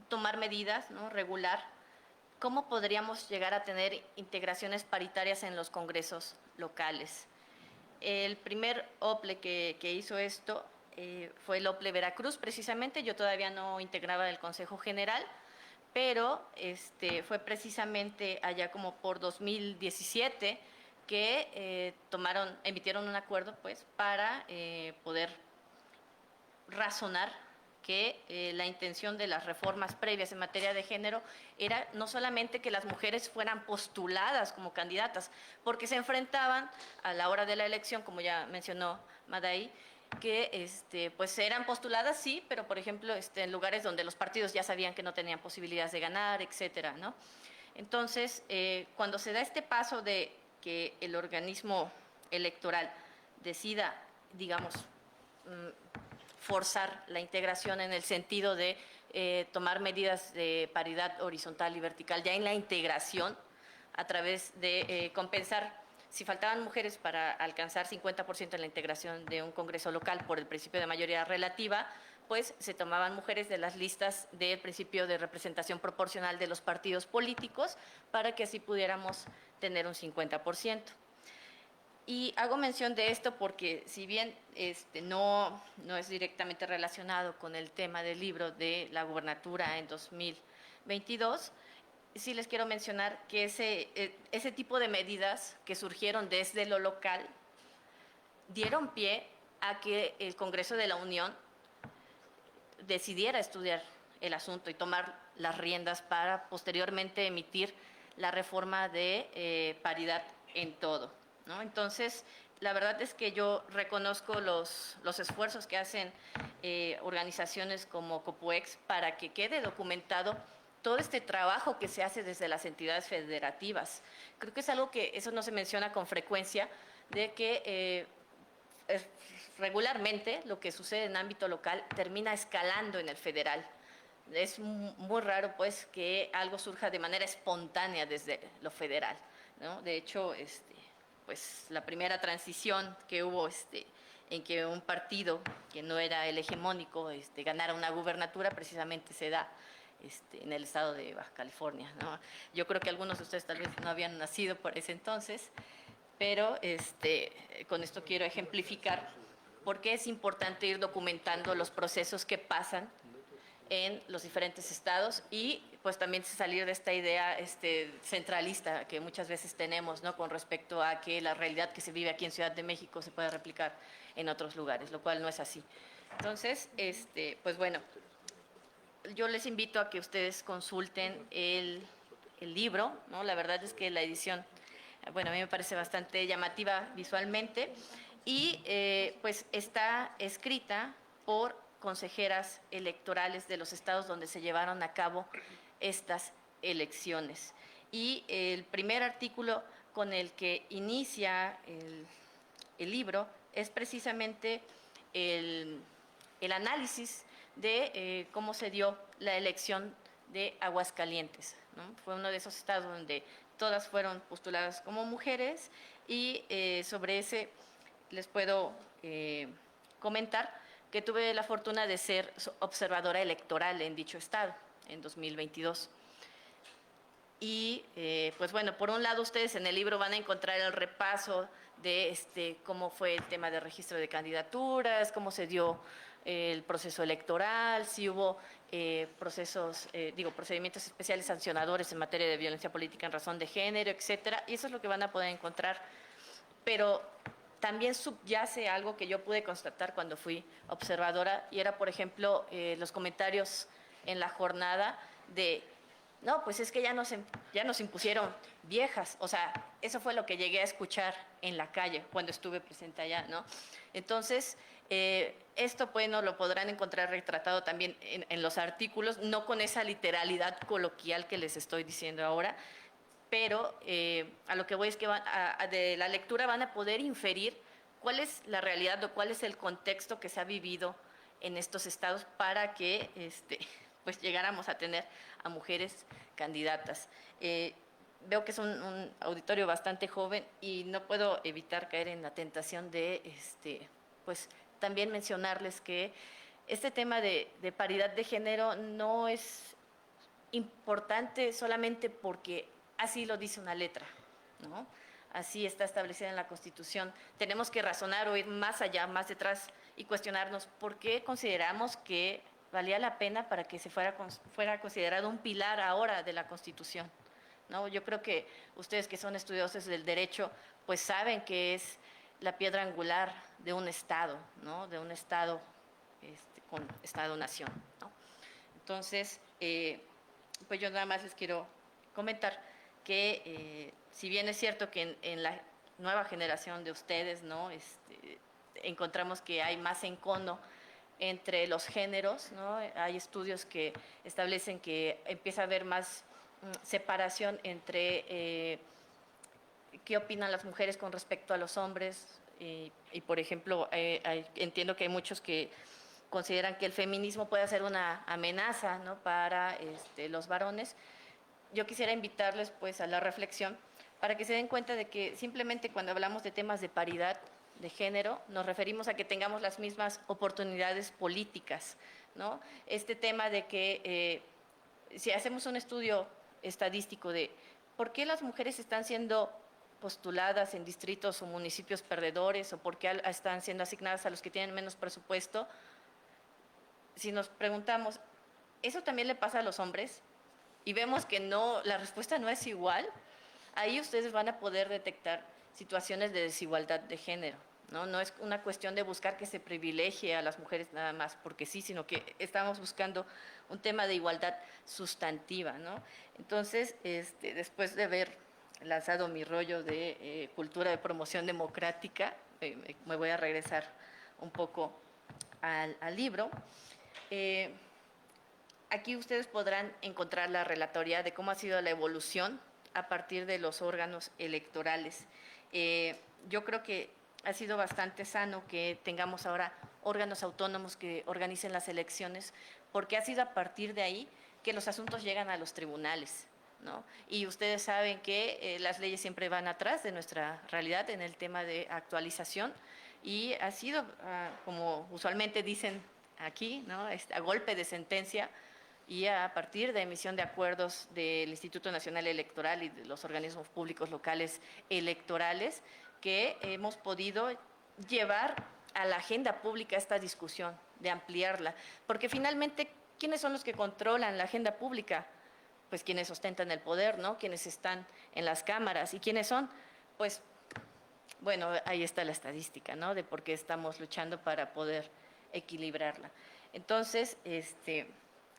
tomar medidas, ¿no? Regular cómo podríamos llegar a tener integraciones paritarias en los congresos locales. El primer OPLE que hizo esto fue el OPLE Veracruz, precisamente. Yo todavía no integraba el Consejo General, pero fue precisamente allá como por 2017 que emitieron un acuerdo pues, para poder razonar que la intención de las reformas previas en materia de género era no solamente que las mujeres fueran postuladas como candidatas, porque se enfrentaban a la hora de la elección, como ya mencionó Madaí, que pues eran postuladas, sí, pero por ejemplo en lugares donde los partidos ya sabían que no tenían posibilidades de ganar, etcétera, ¿no? Entonces, cuando se da este paso de que el organismo electoral decida, digamos, forzar la integración en el sentido de tomar medidas de paridad horizontal y vertical ya en la integración a través de compensar, si faltaban mujeres para alcanzar 50% en la integración de un congreso local por el principio de mayoría relativa, pues se tomaban mujeres de las listas del principio de representación proporcional de los partidos políticos para que así pudiéramos tener un 50%. Y hago mención de esto porque si bien no es directamente relacionado con el tema del libro de la gubernatura en 2022, sí les quiero mencionar que ese tipo de medidas que surgieron desde lo local dieron pie a que el Congreso de la Unión decidiera estudiar el asunto y tomar las riendas para posteriormente emitir la reforma de paridad en todo, ¿no? Entonces, la verdad es que yo reconozco los esfuerzos que hacen organizaciones como COPUEX para que quede documentado todo este trabajo que se hace desde las entidades federativas. Creo que es algo que eso no se menciona con frecuencia, de que regularmente lo que sucede en ámbito local termina escalando en el federal. Es muy raro, pues, que algo surja de manera espontánea desde lo federal, ¿no? De hecho, pues, la primera transición que hubo, en que un partido que no era el hegemónico ganara una gubernatura, precisamente se da en el estado de Baja California, ¿no? Yo creo que algunos de ustedes tal vez no habían nacido por ese entonces, pero con esto quiero ejemplificar por qué es importante ir documentando los procesos que pasan en los diferentes estados y pues también salir de esta idea centralista que muchas veces tenemos, ¿no?, con respecto a que la realidad que se vive aquí en Ciudad de México se puede replicar en otros lugares, lo cual no es así. Entonces, pues bueno, yo les invito a que ustedes consulten el libro, ¿no? La verdad es que la edición, bueno, a mí me parece bastante llamativa visualmente y pues está escrita por consejeras electorales de los estados donde se llevaron a cabo estas elecciones. Y el primer artículo con el que inicia el libro es precisamente el análisis de cómo se dio la elección de Aguascalientes, ¿no? Fue uno de esos estados donde todas fueron postuladas como mujeres y sobre ese les puedo comentar que tuve la fortuna de ser observadora electoral en dicho estado en 2022. Y pues bueno, por un lado ustedes en el libro van a encontrar el repaso de cómo fue el tema de registro de candidaturas, cómo se dio el proceso electoral, si hubo procedimientos especiales sancionadores en materia de violencia política en razón de género, etcétera, y eso es lo que van a poder encontrar. Pero también subyace algo que yo pude constatar cuando fui observadora, y era, por ejemplo, los comentarios en la jornada de, no, pues es que ya nos impusieron viejas. O sea, eso fue lo que llegué a escuchar en la calle cuando estuve presente allá, ¿no? Entonces, esto pues no lo podrán encontrar retratado también en los artículos, no con esa literalidad coloquial que les estoy diciendo ahora, pero a lo que voy es que de la lectura van a poder inferir cuál es la realidad o cuál es el contexto que se ha vivido en estos estados para que pues llegáramos a tener a mujeres candidatas. Veo que es un auditorio bastante joven y no puedo evitar caer en la tentación de pues también mencionarles que este tema de paridad de género no es importante solamente porque así lo dice una letra, ¿no? Así está establecida en la Constitución. Tenemos que razonar o ir más allá, más detrás y cuestionarnos por qué consideramos que valía la pena para que se fuera considerado un pilar ahora de la Constitución, ¿no? Yo creo que ustedes que son estudiosos del derecho, pues saben que es la piedra angular de un Estado, ¿no? De un Estado con Estado-Nación, ¿no? Entonces, pues yo nada más les quiero comentar que si bien es cierto que en la nueva generación de ustedes, ¿no? Encontramos que hay más encono entre los géneros, ¿no? Hay estudios que establecen que empieza a haber más separación entre qué opinan las mujeres con respecto a los hombres y por ejemplo, entiendo que hay muchos que consideran que el feminismo puede ser una amenaza, ¿no? Para los varones. Yo quisiera invitarles pues a la reflexión para que se den cuenta de que simplemente cuando hablamos de temas de paridad de género nos referimos a que tengamos las mismas oportunidades políticas, ¿no? Este tema de que si hacemos un estudio estadístico de por qué las mujeres están siendo postuladas en distritos o municipios perdedores o por qué están siendo asignadas a los que tienen menos presupuesto, si nos preguntamos, ¿eso también le pasa a los hombres? Y vemos que no, la respuesta no es igual, ahí ustedes van a poder detectar situaciones de desigualdad de género, ¿no? No es una cuestión de buscar que se privilegie a las mujeres nada más porque sí, sino que estamos buscando un tema de igualdad sustantiva, ¿no? Entonces, después de haber lanzado mi rollo de cultura de promoción democrática, me voy a regresar un poco al libro. Aquí ustedes podrán encontrar la relatoría de cómo ha sido la evolución a partir de los órganos electorales. Yo creo que ha sido bastante sano que tengamos ahora órganos autónomos que organicen las elecciones, porque ha sido a partir de ahí que los asuntos llegan a los tribunales, ¿no? Y ustedes saben que las leyes siempre van atrás de nuestra realidad en el tema de actualización y ha sido, como usualmente dicen aquí, ¿no? A golpe de sentencia y a partir de emisión de acuerdos del Instituto Nacional Electoral y de los organismos públicos locales electorales que hemos podido llevar a la agenda pública esta discusión, de ampliarla, porque finalmente, ¿quiénes son los que controlan la agenda pública? Pues quienes ostentan el poder, ¿no? Quienes están en las cámaras. ¿Y quiénes son? Pues, bueno, ahí está la estadística, ¿no? De por qué estamos luchando para poder equilibrarla. Entonces,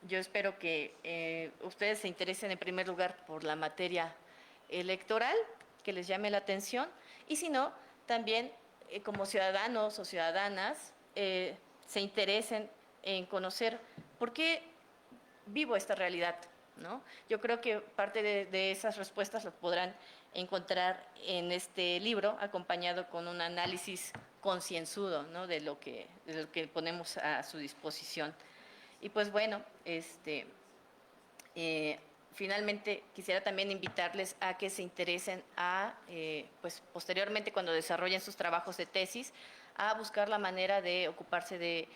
yo espero que ustedes se interesen en primer lugar por la materia electoral, que les llame la atención, y si no, también como ciudadanos o ciudadanas se interesen en conocer por qué vivo esta realidad, ¿no? Yo creo que parte de esas respuestas las podrán encontrar en este libro, acompañado con un análisis concienzudo, ¿no? de lo que ponemos a su disposición. Y pues bueno, finalmente quisiera también invitarles a que se interesen pues posteriormente cuando desarrollen sus trabajos de tesis, a buscar la manera de ocuparse de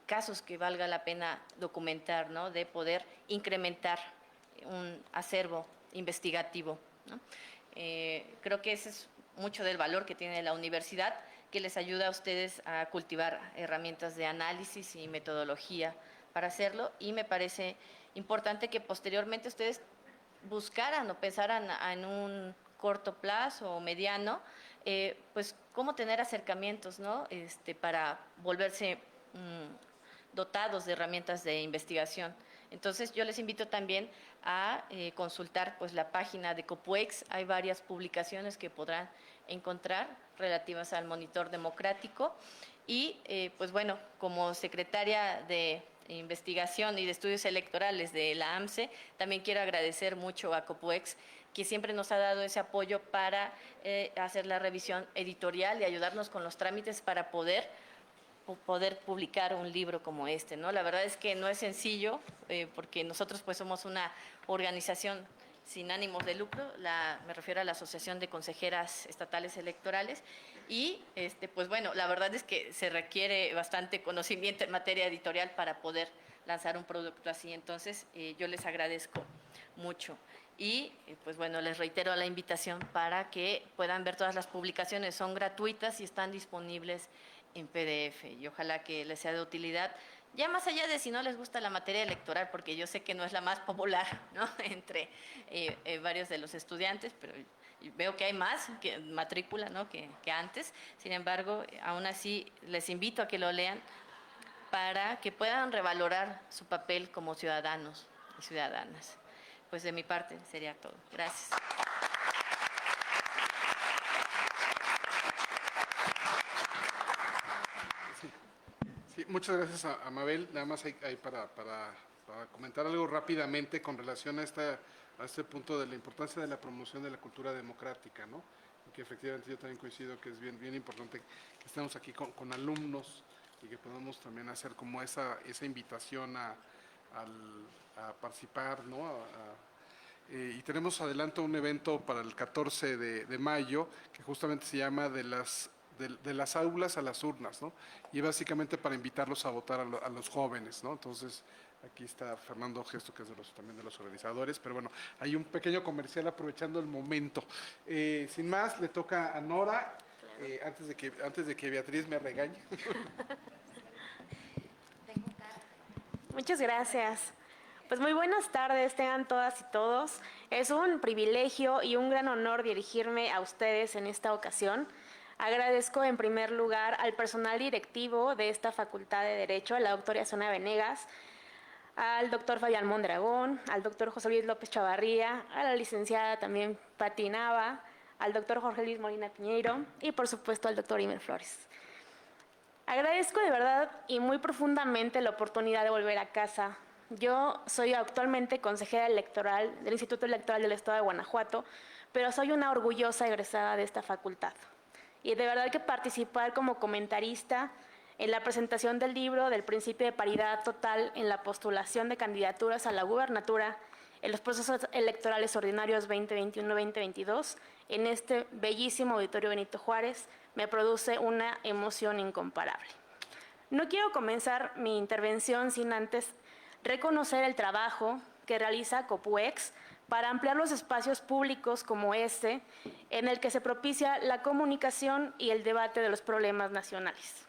casos que valga la pena documentar, ¿no? De poder incrementar un acervo investigativo, ¿no? Creo que ese es mucho del valor que tiene la universidad, que les ayuda a ustedes a cultivar herramientas de análisis y metodología para hacerlo, y me parece importante que posteriormente ustedes buscaran o pensaran en un corto plazo o mediano, pues cómo tener acercamientos, ¿no? Para volverse dotados de herramientas de investigación. Entonces yo les invito también a consultar pues la página de Copuex. Hay varias publicaciones que podrán encontrar relativas al monitor democrático y pues bueno, como secretaria de Investigación y de Estudios Electorales de la AMCE, también quiero agradecer mucho a Copuex, que siempre nos ha dado ese apoyo para hacer la revisión editorial y ayudarnos con los trámites para poder publicar un libro como este, ¿no? La verdad es que no es sencillo, porque nosotros pues somos una organización sin ánimos de lucro, me refiero a la Asociación de Consejeras Estatales Electorales, y pues bueno, la verdad es que se requiere bastante conocimiento en materia editorial para poder lanzar un producto así. Entonces, yo les agradezco mucho. Y pues bueno, les reitero la invitación para que puedan ver todas las publicaciones, son gratuitas y están disponibles en PDF, y ojalá que les sea de utilidad, ya más allá de si no les gusta la materia electoral, porque yo sé que no es la más popular, ¿no? Entre varios de los estudiantes, pero veo que hay más que matrícula, ¿no? que antes. Sin embargo, aún así les invito a que lo lean, para que puedan revalorar su papel como ciudadanos y ciudadanas. Pues de mi parte sería todo. Gracias. Sí, muchas gracias a Mabel. Nada más hay para comentar algo rápidamente con relación a este punto de la importancia de la promoción de la cultura democrática, ¿no? Y que efectivamente yo también coincido que es bien importante que estemos aquí con alumnos y que podamos también hacer como esa invitación a participar, ¿no? Y tenemos adelanto un evento para el 14 de mayo que justamente se llama de las aulas a las urnas, ¿no? Y básicamente para invitarlos a votar a los jóvenes, ¿no? Entonces, aquí está Fernando Gesto, que es también de los organizadores, pero bueno, hay un pequeño comercial aprovechando el momento. Sin más, le toca a Nora, antes de que Beatriz me regañe. Muchas gracias. Pues muy buenas tardes, tengan todas y todos. Es un privilegio y un gran honor dirigirme a ustedes en esta ocasión. Agradezco en primer lugar al personal directivo de esta Facultad de Derecho, a la doctora Sonia Venegas, al doctor Fabián Mondragón, al doctor José Luis López Chavarría, a la licenciada también Pati Nava, al doctor Jorge Luis Molina Piñeiro y por supuesto al doctor Imer Flores. Agradezco de verdad y muy profundamente la oportunidad de volver a casa. Yo soy actualmente consejera electoral del Instituto Electoral del Estado de Guanajuato, pero soy una orgullosa egresada de esta facultad. Y de verdad que participar como comentarista en la presentación del libro del principio de paridad total en la postulación de candidaturas a la gubernatura en los procesos electorales ordinarios 2021-2022 en este bellísimo Auditorio Benito Juárez me produce una emoción incomparable. No quiero comenzar mi intervención sin antes reconocer el trabajo que realiza COPUEX para ampliar los espacios públicos como este, en el que se propicia la comunicación y el debate de los problemas nacionales.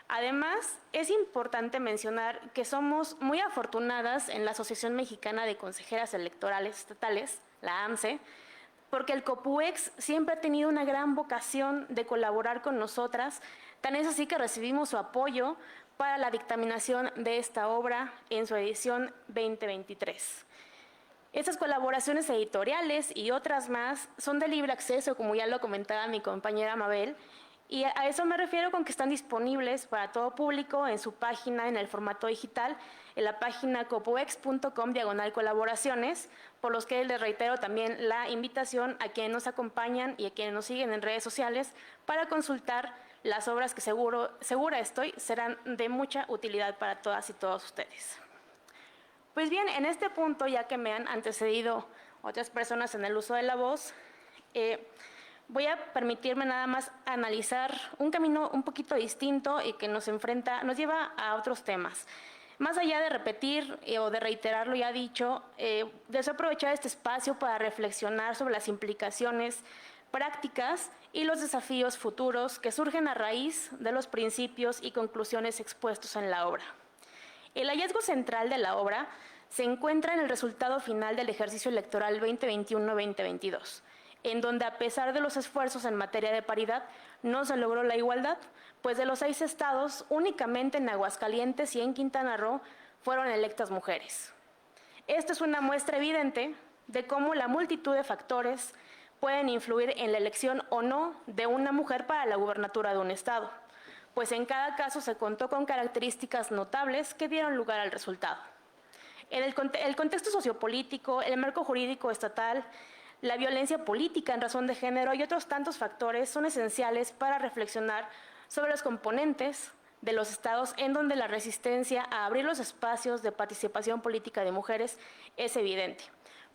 Además, es importante mencionar que somos muy afortunadas en la Asociación Mexicana de Consejeras Electorales Estatales, la AMCE, porque el COPUEX siempre ha tenido una gran vocación de colaborar con nosotras, tan es así que recibimos su apoyo para la dictaminación de esta obra en su edición 2023. Estas colaboraciones editoriales y otras más son de libre acceso, como ya lo comentaba mi compañera Mabel, y a eso me refiero con que están disponibles para todo público en su página en el formato digital, en la página copuex.com/colaboraciones, por los que les reitero también la invitación a quienes nos acompañan y a quienes nos siguen en redes sociales para consultar las obras que segura estoy serán de mucha utilidad para todas y todos ustedes. Pues bien, en este punto, ya que me han antecedido otras personas en el uso de la voz, voy a permitirme nada más analizar un camino un poquito distinto y que nos lleva a otros temas. Más allá de repetir o de reiterar lo ya dicho, deseo aprovechar este espacio para reflexionar sobre las implicaciones prácticas y los desafíos futuros que surgen a raíz de los principios y conclusiones expuestos en la obra. El hallazgo central de la obra se encuentra en el resultado final del ejercicio electoral 2021-2022, en donde a pesar de los esfuerzos en materia de paridad, no se logró la igualdad, pues de los 6 estados, únicamente en Aguascalientes y en Quintana Roo fueron electas mujeres. Esta es una muestra evidente de cómo la multitud de factores pueden influir en la elección o no de una mujer para la gubernatura de un estado, pues en cada caso se contó con características notables que dieron lugar al resultado. En el contexto sociopolítico, el marco jurídico estatal, la violencia política en razón de género y otros tantos factores son esenciales para reflexionar sobre los componentes de los estados en donde la resistencia a abrir los espacios de participación política de mujeres es evidente.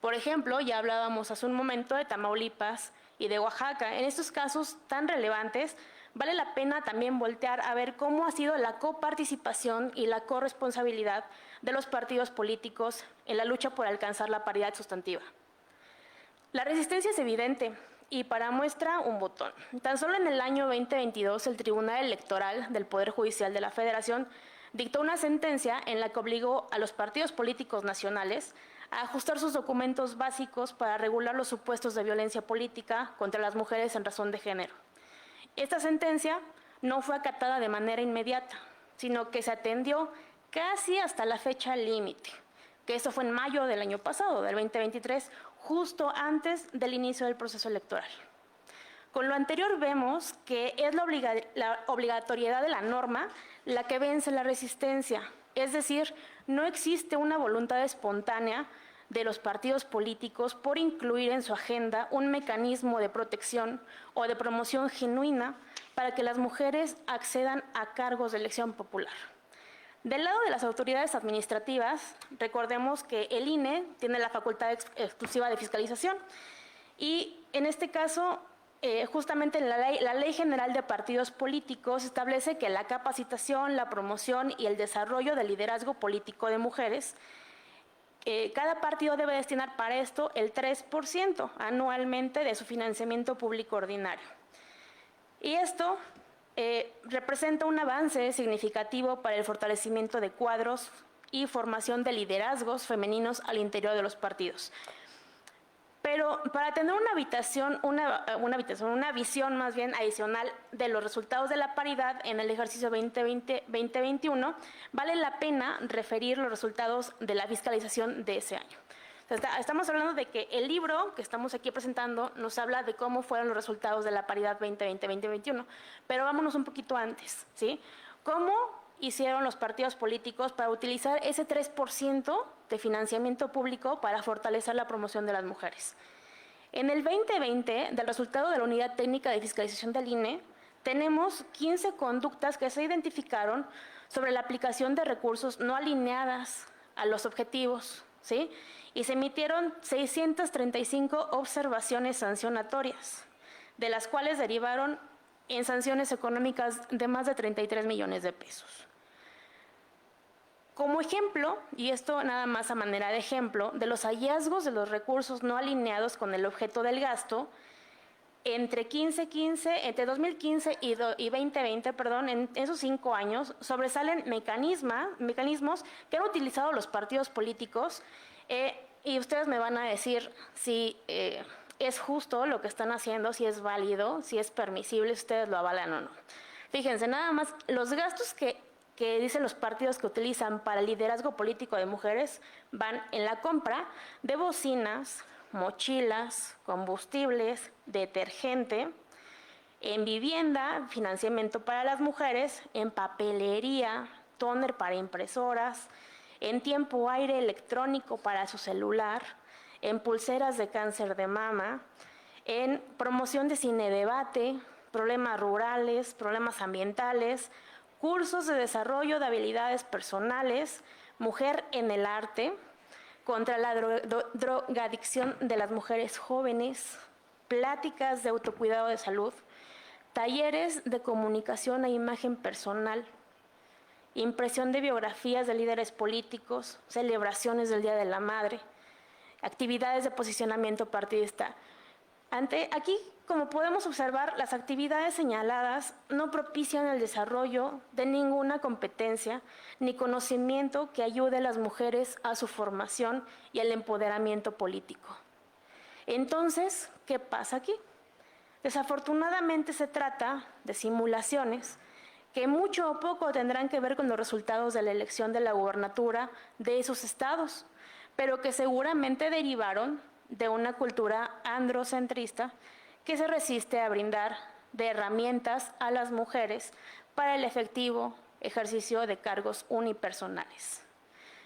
Por ejemplo, ya hablábamos hace un momento de Tamaulipas y de Oaxaca. En estos casos tan relevantes, vale la pena también voltear a ver cómo ha sido la coparticipación y la corresponsabilidad de los partidos políticos en la lucha por alcanzar la paridad sustantiva. La resistencia es evidente y para muestra un botón. Tan solo en el año 2022, el Tribunal Electoral del Poder Judicial de la Federación dictó una sentencia en la que obligó a los partidos políticos nacionales a ajustar sus documentos básicos para regular los supuestos de violencia política contra las mujeres en razón de género. Esta sentencia no fue acatada de manera inmediata, sino que se atendió casi hasta la fecha límite, que eso fue en mayo del año pasado, del 2023, justo antes del inicio del proceso electoral. Con lo anterior vemos que es la obligatoriedad de la norma la que vence la resistencia, es decir, no existe una voluntad espontánea de los partidos políticos por incluir en su agenda un mecanismo de protección o de promoción genuina para que las mujeres accedan a cargos de elección popular. Del lado de las autoridades administrativas, recordemos que el INE tiene la facultad exclusiva de fiscalización y en este caso, justamente la Ley General de Partidos Políticos establece que la capacitación, la promoción y el desarrollo del liderazgo político de mujeres, cada partido debe destinar para esto el 3% anualmente de su financiamiento público ordinario. Y esto representa un avance significativo para el fortalecimiento de cuadros y formación de liderazgos femeninos al interior de los partidos. Pero para tener una visión más bien adicional de los resultados de la paridad en el ejercicio 2020-2021, vale la pena referir los resultados de la fiscalización de ese año. Estamos hablando de que el libro que estamos aquí presentando nos habla de cómo fueron los resultados de la paridad 2020-2021, pero vámonos un poquito antes, ¿sí? ¿Cómo hicieron los partidos políticos para utilizar ese 3% de financiamiento público para fortalecer la promoción de las mujeres? En el 2020, del resultado de la Unidad Técnica de Fiscalización del INE, tenemos 15 conductas que se identificaron sobre la aplicación de recursos no alineadas a los objetivos, ¿sí? Y se emitieron 635 observaciones sancionatorias, de las cuales derivaron en sanciones económicas de más de 33 millones de pesos. Como ejemplo, y esto nada más a manera de ejemplo, de los hallazgos de los recursos no alineados con el objeto del gasto, entre 2015 y 2020, en esos 5 años, sobresalen mecanismos que han utilizado los partidos políticos y ustedes me van a decir si es justo lo que están haciendo, si es válido, si es permisible, si ustedes lo avalan o no. Fíjense, nada más, los gastos que dicen los partidos que utilizan para el liderazgo político de mujeres van en la compra de bocinas, mochilas, combustibles, detergente, en vivienda, financiamiento para las mujeres, en papelería, tóner para impresoras, en tiempo aire electrónico para su celular, en pulseras de cáncer de mama, en promoción de cine debate, problemas rurales, problemas ambientales, cursos de desarrollo de habilidades personales, mujer en el arte, contra la drogadicción de las mujeres jóvenes, pláticas de autocuidado de salud, talleres de comunicación e imagen personal, impresión de biografías de líderes políticos, celebraciones del Día de la Madre, actividades de posicionamiento partidista. Aquí, como podemos observar, las actividades señaladas no propician el desarrollo de ninguna competencia ni conocimiento que ayude a las mujeres a su formación y al empoderamiento político. Entonces, ¿qué pasa aquí? Desafortunadamente se trata de simulaciones que mucho o poco tendrán que ver con los resultados de la elección de la gubernatura de esos estados, pero que seguramente derivaron de una cultura androcentrista que se resiste a brindar de herramientas a las mujeres para el efectivo ejercicio de cargos unipersonales.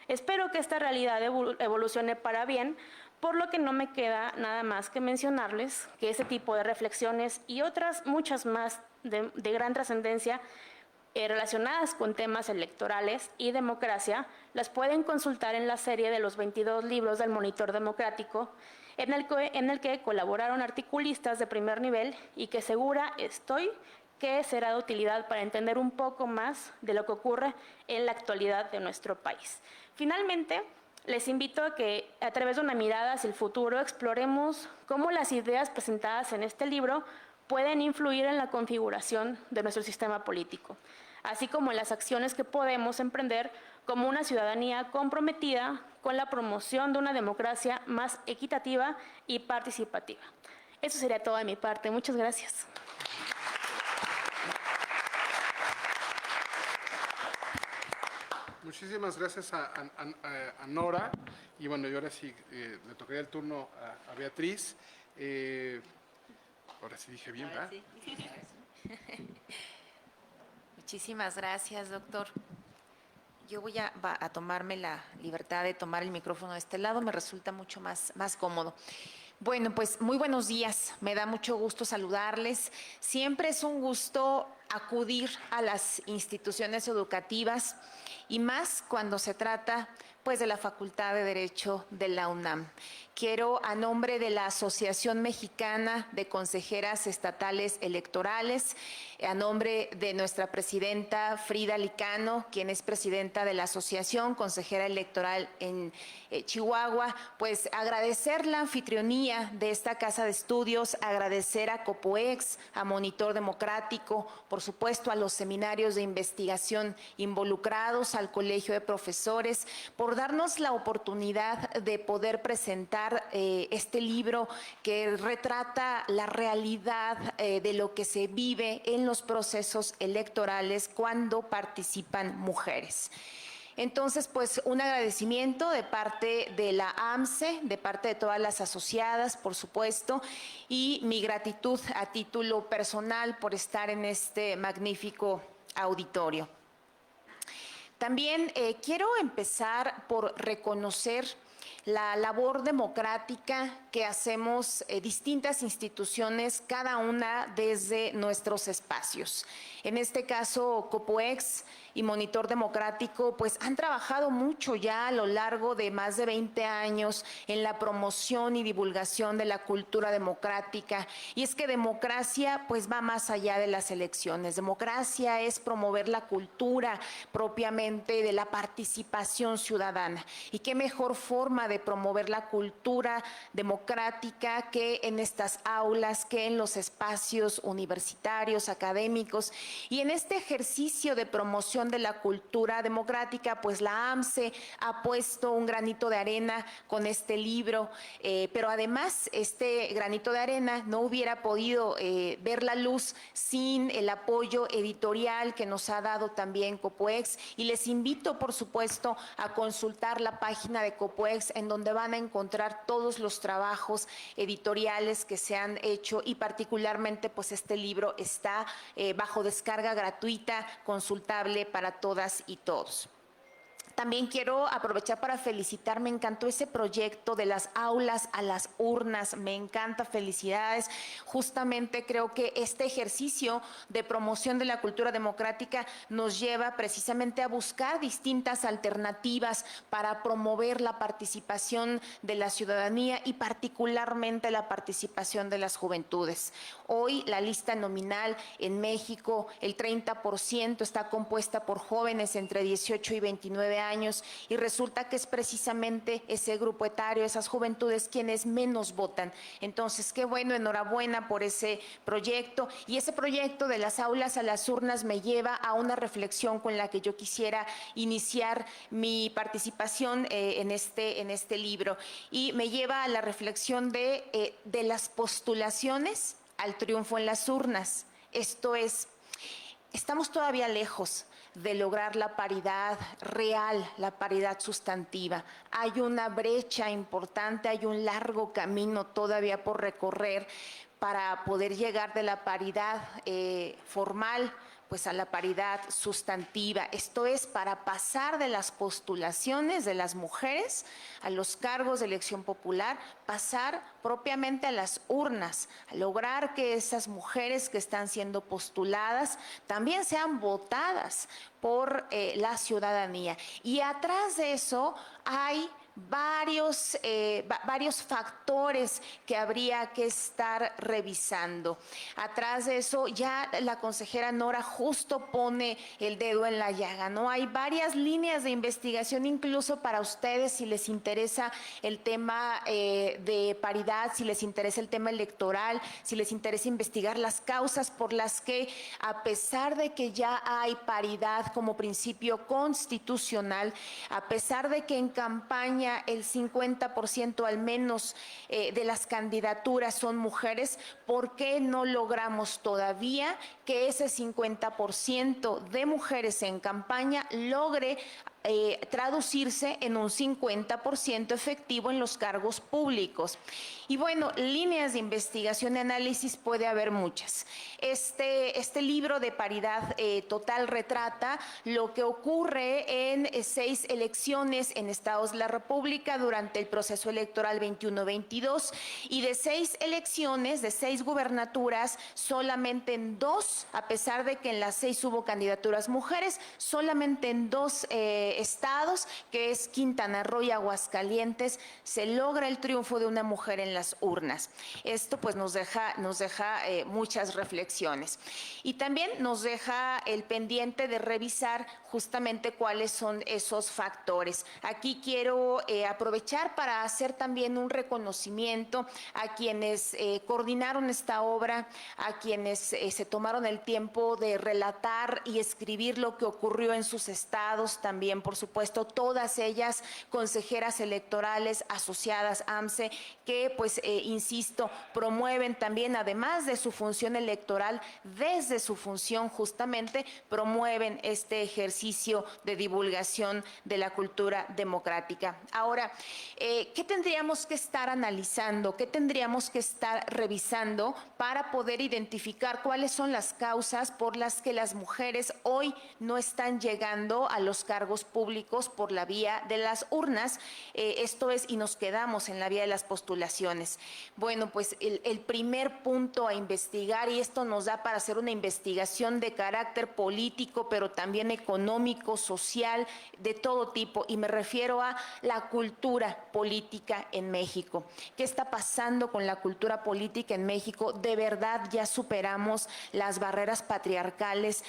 Espero que esta realidad evolucione para bien, por lo que no me queda nada más que mencionarles que ese tipo de reflexiones y otras muchas más de gran trascendencia relacionadas con temas electorales y democracia, las pueden consultar en la serie de los 22 libros del Monitor Democrático, en el que colaboraron articulistas de primer nivel y que segura estoy que será de utilidad para entender un poco más de lo que ocurre en la actualidad de nuestro país. Finalmente, les invito a que, a través de una mirada hacia el futuro, exploremos cómo las ideas presentadas en este libro pueden influir en la configuración de nuestro sistema político, así como en las acciones que podemos emprender como una ciudadanía comprometida con la promoción de una democracia más equitativa y participativa. Eso sería todo de mi parte. Muchas gracias. muchísimas gracias a Nora. Y bueno, y ahora sí le tocaría el turno a Beatriz. Ahora sí dije bien, ¿verdad? Sí. Muchísimas gracias, doctor. Yo voy a tomarme la libertad de tomar el micrófono de este lado, me resulta mucho más cómodo. Bueno, pues muy buenos días, me da mucho gusto saludarles. Siempre es un gusto acudir a las instituciones educativas y más cuando se trata pues de la Facultad de Derecho de la UNAM. Quiero, a nombre de la Asociación Mexicana de Consejeras Estatales Electorales, a nombre de nuestra presidenta Frida Licano, quien es presidenta de la Asociación Consejera Electoral en Chihuahua, pues agradecer la anfitrionía de esta casa de estudios, agradecer a COPOEX, a Monitor Democrático, por supuesto a los seminarios de investigación involucrados, al Colegio de Profesores, por darnos la oportunidad de poder presentar este libro que retrata la realidad de lo que se vive en los procesos electorales cuando participan mujeres. Entonces, pues un agradecimiento de parte de la AMCE, de parte de todas las asociadas, por supuesto, y mi gratitud a título personal por estar en este magnífico auditorio. También quiero empezar por reconocer la labor democrática que hacemos distintas instituciones, cada una desde nuestros espacios. En este caso, COPOEX y Monitor Democrático, pues han trabajado mucho ya a lo largo de más de 20 años en la promoción y divulgación de la cultura democrática. Y es que democracia pues va más allá de las elecciones. Democracia es promover la cultura propiamente de la participación ciudadana. Y qué mejor forma de promover la cultura democrática que en estas aulas, que en los espacios universitarios, académicos. Y en este ejercicio de promoción de la cultura democrática, pues la AMCE ha puesto un granito de arena con este libro, pero además este granito de arena no hubiera podido ver la luz sin el apoyo editorial que nos ha dado también COPOEX, y les invito por supuesto a consultar la página de COPOEX, en donde van a encontrar todos los trabajos editoriales que se han hecho, y particularmente pues este libro está bajo descarga gratuita, consultable para todas y todos. También quiero aprovechar para felicitar, me encantó ese proyecto de las aulas a las urnas, me encanta, felicidades. Justamente creo que este ejercicio de promoción de la cultura democrática nos lleva precisamente a buscar distintas alternativas para promover la participación de la ciudadanía y particularmente la participación de las juventudes. Hoy la lista nominal en México, el 30% está compuesta por jóvenes entre 18 y 29 años, y resulta que es precisamente ese grupo etario, esas juventudes, quienes menos votan. Entonces, qué bueno, enhorabuena por ese proyecto, y ese proyecto de las aulas a las urnas me lleva a una reflexión con la que yo quisiera iniciar mi participación en este libro, y me lleva a la reflexión de las postulaciones al triunfo en las urnas. Esto es, estamos todavía lejos de lograr la paridad real, la paridad sustantiva. Hay una brecha importante, hay un largo camino todavía por recorrer para poder llegar de la paridad formal pues a la paridad sustantiva. Esto es, para pasar de las postulaciones de las mujeres a los cargos de elección popular, pasar propiamente a las urnas, a lograr que esas mujeres que están siendo postuladas también sean votadas por la ciudadanía. Y atrás de eso hay varios factores que habría que estar revisando. Atrás de eso, ya la consejera Nora justo pone el dedo en la llaga, ¿no? Hay varias líneas de investigación, incluso para ustedes, si les interesa el tema de paridad, si les interesa el tema electoral, si les interesa investigar las causas por las que, a pesar de que ya hay paridad como principio constitucional, a pesar de que en campaña el 50% al menos de las candidaturas son mujeres, ¿por qué no logramos todavía que ese 50% de mujeres en campaña logre traducirse en un 50% efectivo en los cargos públicos. Y bueno, líneas de investigación y análisis puede haber muchas. Este libro de paridad total retrata lo que ocurre en 6 elecciones en estados de la República durante el proceso electoral 21-22, y de 6 elecciones, de 6 gubernaturas, solamente en 2, a pesar de que en las 6 hubo candidaturas mujeres, solamente en 2 estados, que es Quintana Roo y Aguascalientes, se logra el triunfo de una mujer en las urnas. Esto pues nos deja muchas reflexiones, y también nos deja el pendiente de revisar justamente cuáles son esos factores. Aquí quiero aprovechar para hacer también un reconocimiento a quienes coordinaron esta obra, a quienes se tomaron el tiempo de relatar y escribir lo que ocurrió en sus estados, también por supuesto todas ellas consejeras electorales asociadas a AMCE, que pues insisto, promueven también, además de su función electoral, desde su función justamente promueven este ejercicio de divulgación de la cultura democrática. Ahora, ¿qué tendríamos que estar analizando? ¿Qué tendríamos que estar revisando para poder identificar cuáles son las causas por las que las mujeres hoy no están llegando a los cargos públicos por la vía de las urnas? Esto es, y nos quedamos en la vía de las postulaciones. Bueno, pues el primer punto a investigar, y esto nos da para hacer una investigación de carácter político, pero también económico, social, de todo tipo, y me refiero a la cultura política en México. ¿Qué está pasando con la cultura política en México? De verdad ya superamos las barreras patriarcales.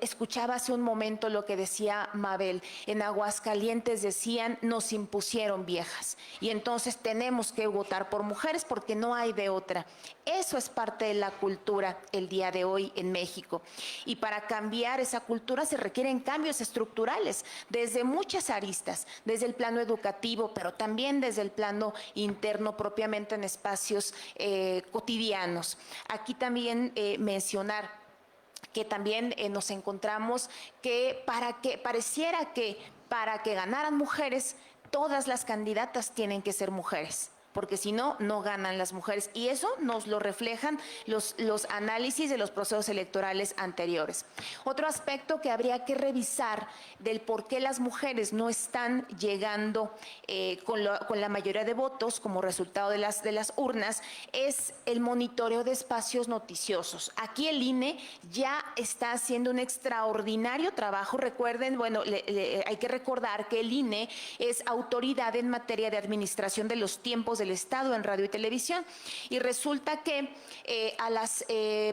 Escuchaba hace un momento lo que decía Mabel. En Aguascalientes decían, nos impusieron viejas, y entonces tenemos que votar por mujeres porque no hay de otra. Eso es parte de la cultura el día de hoy en México, y para cambiar esa cultura se requieren cambios estructurales desde muchas aristas, desde el plano educativo, pero también desde el plano interno, propiamente en espacios cotidianos. Aquí también mencionar que también nos encontramos que pareciera que para que ganaran mujeres, todas las candidatas tienen que ser mujeres, porque si no, no ganan las mujeres. Y eso nos lo reflejan los análisis de los procesos electorales anteriores. Otro aspecto que habría que revisar del por qué las mujeres no están llegando con la mayoría de votos como resultado de las urnas es el monitoreo de espacios noticiosos. Aquí el INE ya está haciendo un extraordinario trabajo. Recuerden, bueno, hay que recordar que el INE es autoridad en materia de administración de los tiempos del Estado en radio y televisión, y resulta que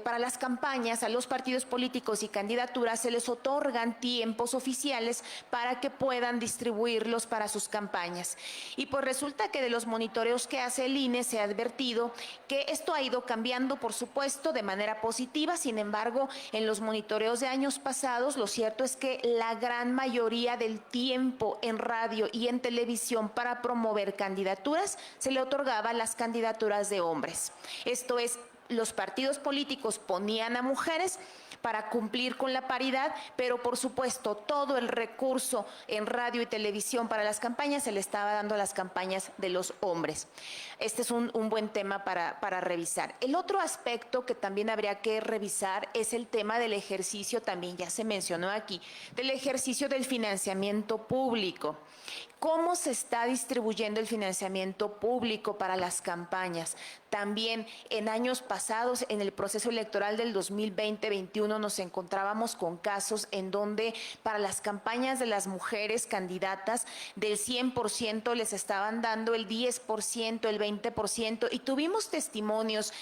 para las campañas a los partidos políticos y candidaturas se les otorgan tiempos oficiales para que puedan distribuirlos para sus campañas, y pues resulta que de los monitoreos que hace el INE se ha advertido que esto ha ido cambiando, por supuesto, de manera positiva. Sin embargo, en los monitoreos de años pasados, lo cierto es que la gran mayoría del tiempo en radio y en televisión para promover candidaturas se le otorgaba las candidaturas de hombres. Esto es, los partidos políticos ponían a mujeres para cumplir con la paridad, pero por supuesto todo el recurso en radio y televisión para las campañas se le estaba dando a las campañas de los hombres. Este es un buen tema para revisar. El otro aspecto que también habría que revisar es el tema del ejercicio, también ya se mencionó aquí, del ejercicio del financiamiento público. ¿Cómo se está distribuyendo el financiamiento público para las campañas? También en años pasados, en el proceso electoral del 2020-21, nos encontrábamos con casos en donde para las campañas de las mujeres candidatas del 100% les estaban dando el 10%, el 20%, y tuvimos testimonios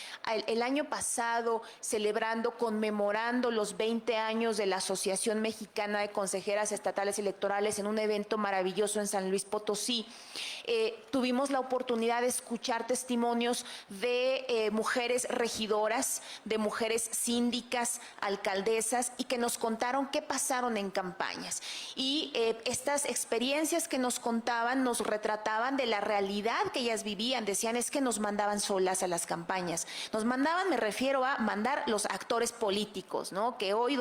el año pasado celebrando, conmemorando los 20 años de la Asociación Mexicana de Consejeras Estatales Electorales en un evento maravilloso en San San Luis Potosí. Tuvimos la oportunidad de escuchar testimonios de mujeres regidoras, de mujeres síndicas, alcaldesas, y que nos contaron qué pasaron en campañas. Y estas experiencias que nos contaban nos retrataban de la realidad que ellas vivían. Decían, es que nos mandaban solas a las campañas. Nos mandaban, me refiero a mandar los actores políticos, ¿no? Que hoy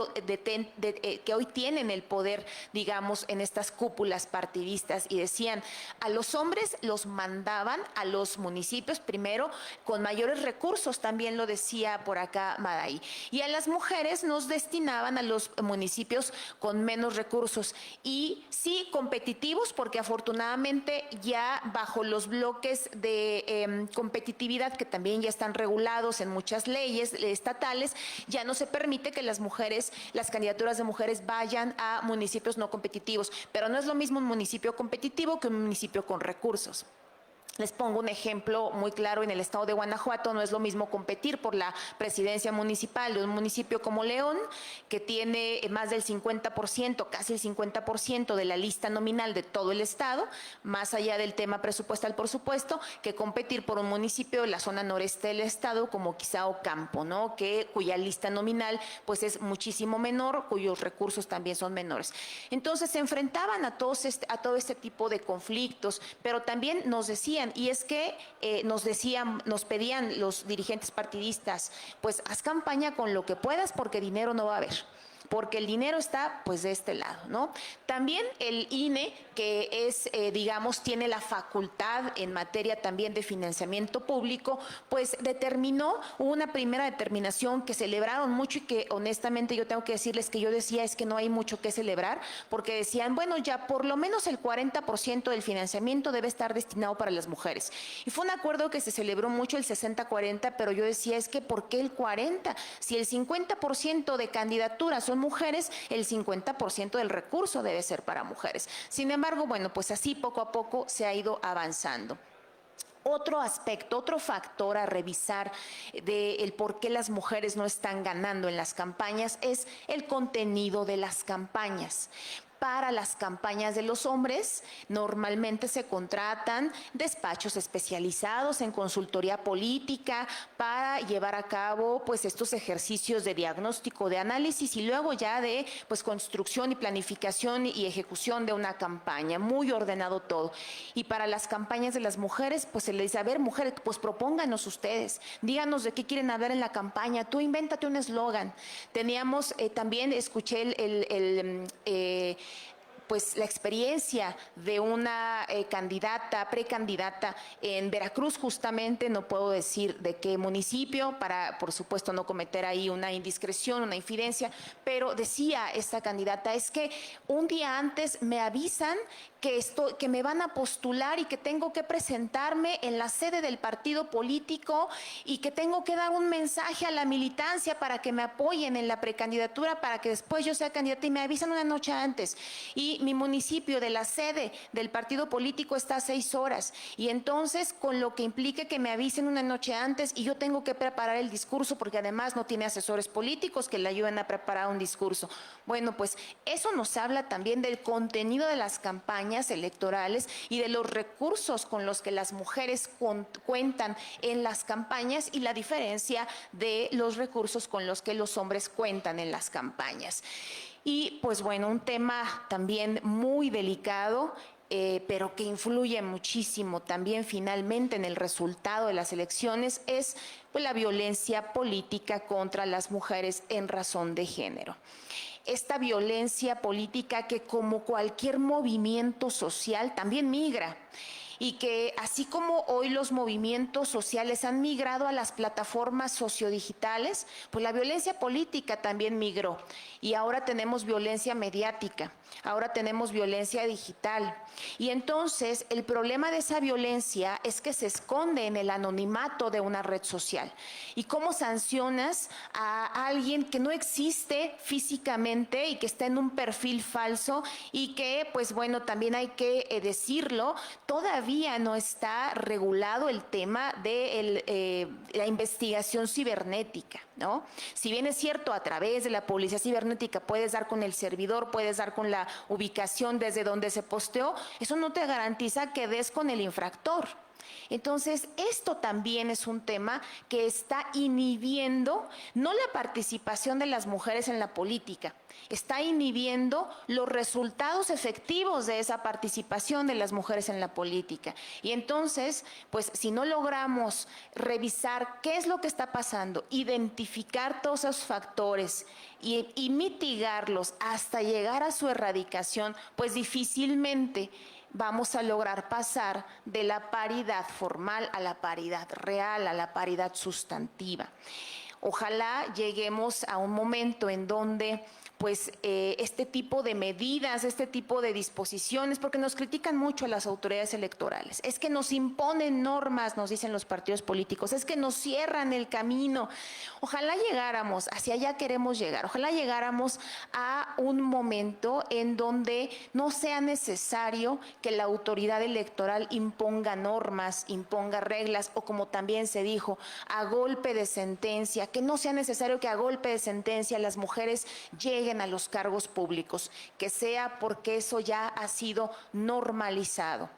tienen el poder, digamos, en estas cúpulas partidistas. Y decían, a los hombres los mandaban a los municipios primero con mayores recursos, también lo decía por acá Maday. Y a las mujeres nos destinaban a los municipios con menos recursos. Y sí, competitivos, porque afortunadamente ya bajo los bloques de competitividad que también ya están regulados en muchas leyes estatales, ya no se permite que las mujeres, las candidaturas de mujeres vayan a municipios no competitivos, pero no es lo mismo un municipio competitivo que un municipio con recursos. Les pongo un ejemplo muy claro, en el estado de Guanajuato no es lo mismo competir por la presidencia municipal de un municipio como León, que tiene más del 50%, casi el 50% de la lista nominal de todo el estado, más allá del tema presupuestal, por supuesto, que competir por un municipio de la zona noreste del estado como quizá Ocampo, ¿no? Cuya lista nominal pues es muchísimo menor, cuyos recursos también son menores. Entonces se enfrentaban a todo este tipo de conflictos, pero también nos decían, y es que nos pedían los dirigentes partidistas, pues haz campaña con lo que puedas porque dinero no va a haber. Porque el dinero está pues de este lado, ¿no? También el INE, que es, digamos, tiene la facultad en materia también de financiamiento público, pues hubo una primera determinación que celebraron mucho y que honestamente yo tengo que decirles que yo decía es que no hay mucho que celebrar, porque decían, bueno, ya por lo menos el 40% del financiamiento debe estar destinado para las mujeres. Y fue un acuerdo que se celebró mucho, el 60-40, pero yo decía es que ¿por qué el 40%? Si el 50% de candidaturas son mujeres, el 50% del recurso debe ser para mujeres. Sin embargo, bueno, pues así poco a poco se ha ido avanzando. Otro aspecto, otro factor a revisar del por qué las mujeres no están ganando en las campañas es el contenido de las campañas. Para las campañas de los hombres, normalmente se contratan despachos especializados en consultoría política para llevar a cabo pues estos ejercicios de diagnóstico, de análisis y luego ya de pues construcción y planificación y ejecución de una campaña, muy ordenado todo. Y para las campañas de las mujeres, pues se les dice, a ver, mujeres, pues propónganos ustedes, díganos de qué quieren hablar en la campaña, tú invéntate un eslogan. Teníamos, también escuché pues la experiencia de una precandidata en Veracruz, justamente, no puedo decir de qué municipio, para por supuesto no cometer ahí una indiscreción, una infidencia, pero decía esta candidata, es que un día antes me avisan que me van a postular y que tengo que presentarme en la sede del partido político y que tengo que dar un mensaje a la militancia para que me apoyen en la precandidatura para que después yo sea candidata, y me avisan una noche antes. Y mi municipio de la sede del partido político está a 6 horas. Y entonces, con lo que implique que me avisen una noche antes y yo tengo que preparar el discurso porque además no tiene asesores políticos que le ayuden a preparar un discurso. Bueno, pues eso nos habla también del contenido de las campañas electorales y de los recursos con los que las mujeres cuentan en las campañas y la diferencia de los recursos con los que los hombres cuentan en las campañas. Y pues bueno, un tema también muy delicado, pero que influye muchísimo también finalmente en el resultado de las elecciones, es pues, la violencia política contra las mujeres en razón de género. Esta violencia política que, como cualquier movimiento social, también migra. Y que así como hoy los movimientos sociales han migrado a las plataformas sociodigitales, pues la violencia política también migró. Y ahora tenemos violencia mediática, ahora tenemos violencia digital. Y entonces el problema de esa violencia es que se esconde en el anonimato de una red social. ¿Y cómo sancionas a alguien que no existe físicamente y que está en un perfil falso y que, pues bueno, también hay que decirlo, todavía todavía no está regulado el tema de la investigación cibernética, ¿no? Si bien es cierto, a través de la policía cibernética puedes dar con el servidor, puedes dar con la ubicación desde donde se posteó, eso no te garantiza que des con el infractor. Entonces, esto también es un tema que está inhibiendo no la participación de las mujeres en la política, está inhibiendo los resultados efectivos de esa participación de las mujeres en la política. Y entonces, pues si no logramos revisar qué es lo que está pasando, identificar todos esos factores y mitigarlos hasta llegar a su erradicación, pues difícilmente vamos a lograr pasar de la paridad formal a la paridad real, a la paridad sustantiva. Ojalá lleguemos a un momento en donde pues este tipo de medidas, este tipo de disposiciones, porque nos critican mucho a las autoridades electorales, es que nos imponen normas, nos dicen los partidos políticos, es que nos cierran el camino. Ojalá llegáramos, hacia allá queremos llegar, ojalá llegáramos a un momento en donde no sea necesario que la autoridad electoral imponga normas, imponga reglas, o como también se dijo, a golpe de sentencia, que no sea necesario que a golpe de sentencia las mujeres lleguen a los cargos públicos, que sea porque eso ya ha sido normalizado,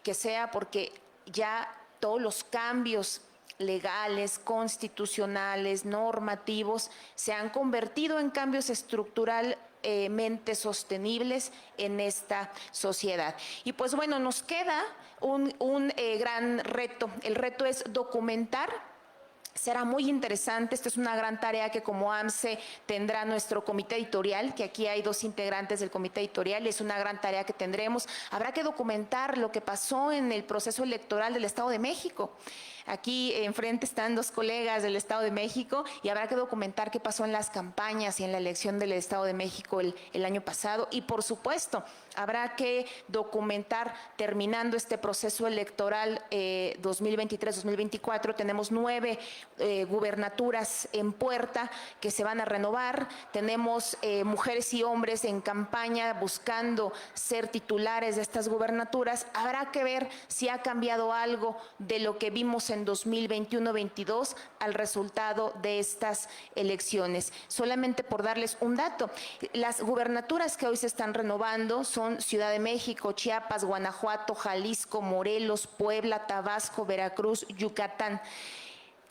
que sea porque ya todos los cambios legales, constitucionales, normativos, se han convertido en cambios estructuralmente sostenibles en esta sociedad. Y pues bueno, nos queda un gran reto. El reto es documentar. Será muy interesante, esta es una gran tarea que como AMCE tendrá nuestro comité editorial, que aquí hay 2 integrantes del comité editorial, es una gran tarea que tendremos. Habrá que documentar lo que pasó en el proceso electoral del Estado de México. Aquí enfrente están 2 colegas del Estado de México y habrá que documentar qué pasó en las campañas y en la elección del Estado de México el año pasado. Y por supuesto, habrá que documentar, terminando este proceso electoral 2023-2024, tenemos 9 gubernaturas en puerta que se van a renovar, tenemos mujeres y hombres en campaña buscando ser titulares de estas gubernaturas. Habrá que ver si ha cambiado algo de lo que vimos en 2021-22 al resultado de estas elecciones. Solamente por darles un dato, las gubernaturas que hoy se están renovando son Ciudad de México, Chiapas, Guanajuato, Jalisco, Morelos, Puebla, Tabasco, Veracruz, Yucatán.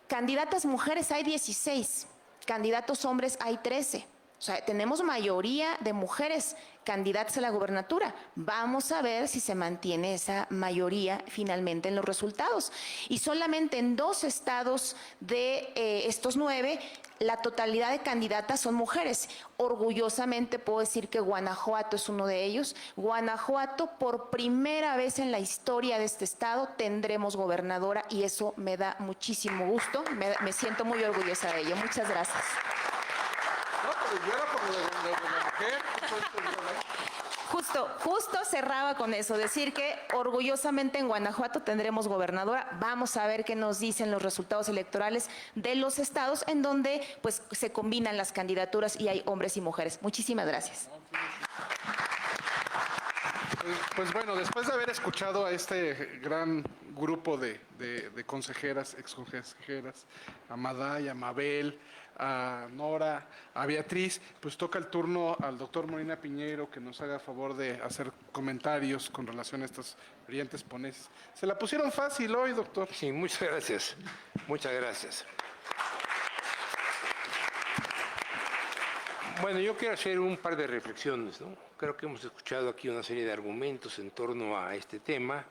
Candidatas mujeres hay 16, candidatos hombres hay 13. O sea, tenemos mayoría de mujeres candidatas a la gubernatura. Vamos a ver si se mantiene esa mayoría finalmente en los resultados. Y solamente en 2 estados de estos 9, la totalidad de candidatas son mujeres. Orgullosamente puedo decir que Guanajuato es uno de ellos. Guanajuato, por primera vez en la historia de este estado, tendremos gobernadora y eso me da muchísimo gusto. Me siento muy orgullosa de ello. Muchas gracias. Justo cerraba con eso, decir que orgullosamente en Guanajuato tendremos gobernadora. Vamos a ver qué nos dicen los resultados electorales de los estados en donde pues se combinan las candidaturas y hay hombres y mujeres. Muchísimas gracias. Pues bueno, después de haber escuchado a este gran grupo de consejeras, exconsejeras, a Maday, a Mabel, a Nora, a Beatriz, pues toca el turno al doctor Molina Piñeiro que nos haga favor de hacer comentarios con relación a estas brillantes ponencias. Se la pusieron fácil hoy, doctor. Sí, muchas gracias. Muchas gracias. Bueno, yo quiero hacer un par de reflexiones, ¿no? Creo que hemos escuchado aquí una serie de argumentos en torno a este tema.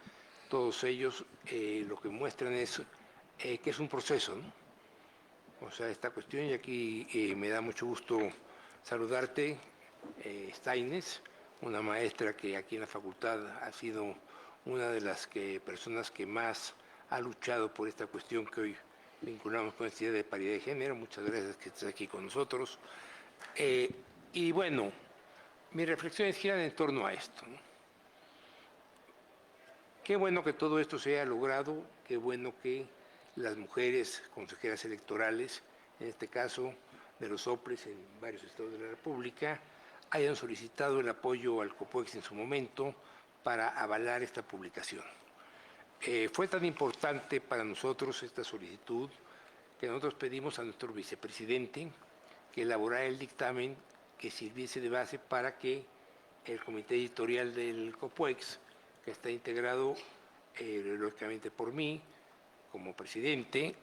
Todos ellos lo que muestran es que es un proceso, ¿no? O sea, esta cuestión, y aquí me da mucho gusto saludarte, Staines, una maestra que aquí en la facultad ha sido una de las personas que más ha luchado por esta cuestión que hoy vinculamos con esta idea de paridad de género. Muchas gracias que estés aquí con nosotros. Y bueno, mis reflexiones giran en torno a esto, ¿no? Qué bueno que todo esto se haya logrado, qué bueno que las mujeres consejeras electorales, en este caso de los OPLES en varios estados de la República, hayan solicitado el apoyo al COPOEX en su momento para avalar esta publicación. Fue tan importante para nosotros esta solicitud que nosotros pedimos a nuestro vicepresidente que elaborara el dictamen que sirviese de base para que el comité editorial del COPUEX, que está integrado lógicamente por mí como presidente,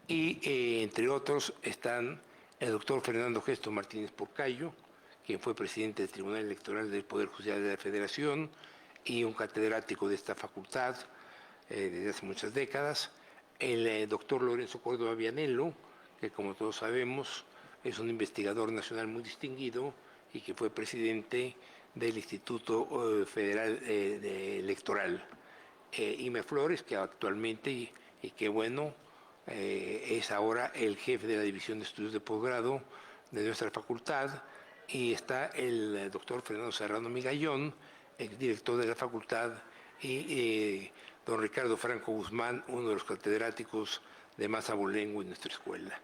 y entre otros están el doctor Fernando Gesto Martínez Porcayo, quien fue presidente del Tribunal Electoral del Poder Judicial de la Federación y un catedrático de esta facultad desde hace muchas décadas, el doctor Lorenzo Córdoba Vianello, que como todos sabemos es un investigador nacional muy distinguido y que fue presidente del Instituto Federal Electoral, Ime Flores, que actualmente, y qué bueno, es ahora el jefe de la División de Estudios de Posgrado de nuestra facultad, y está el doctor Fernando Serrano Migallón, el director de la facultad, y don Ricardo Franco Guzmán, uno de los catedráticos de más abolengo en nuestra escuela.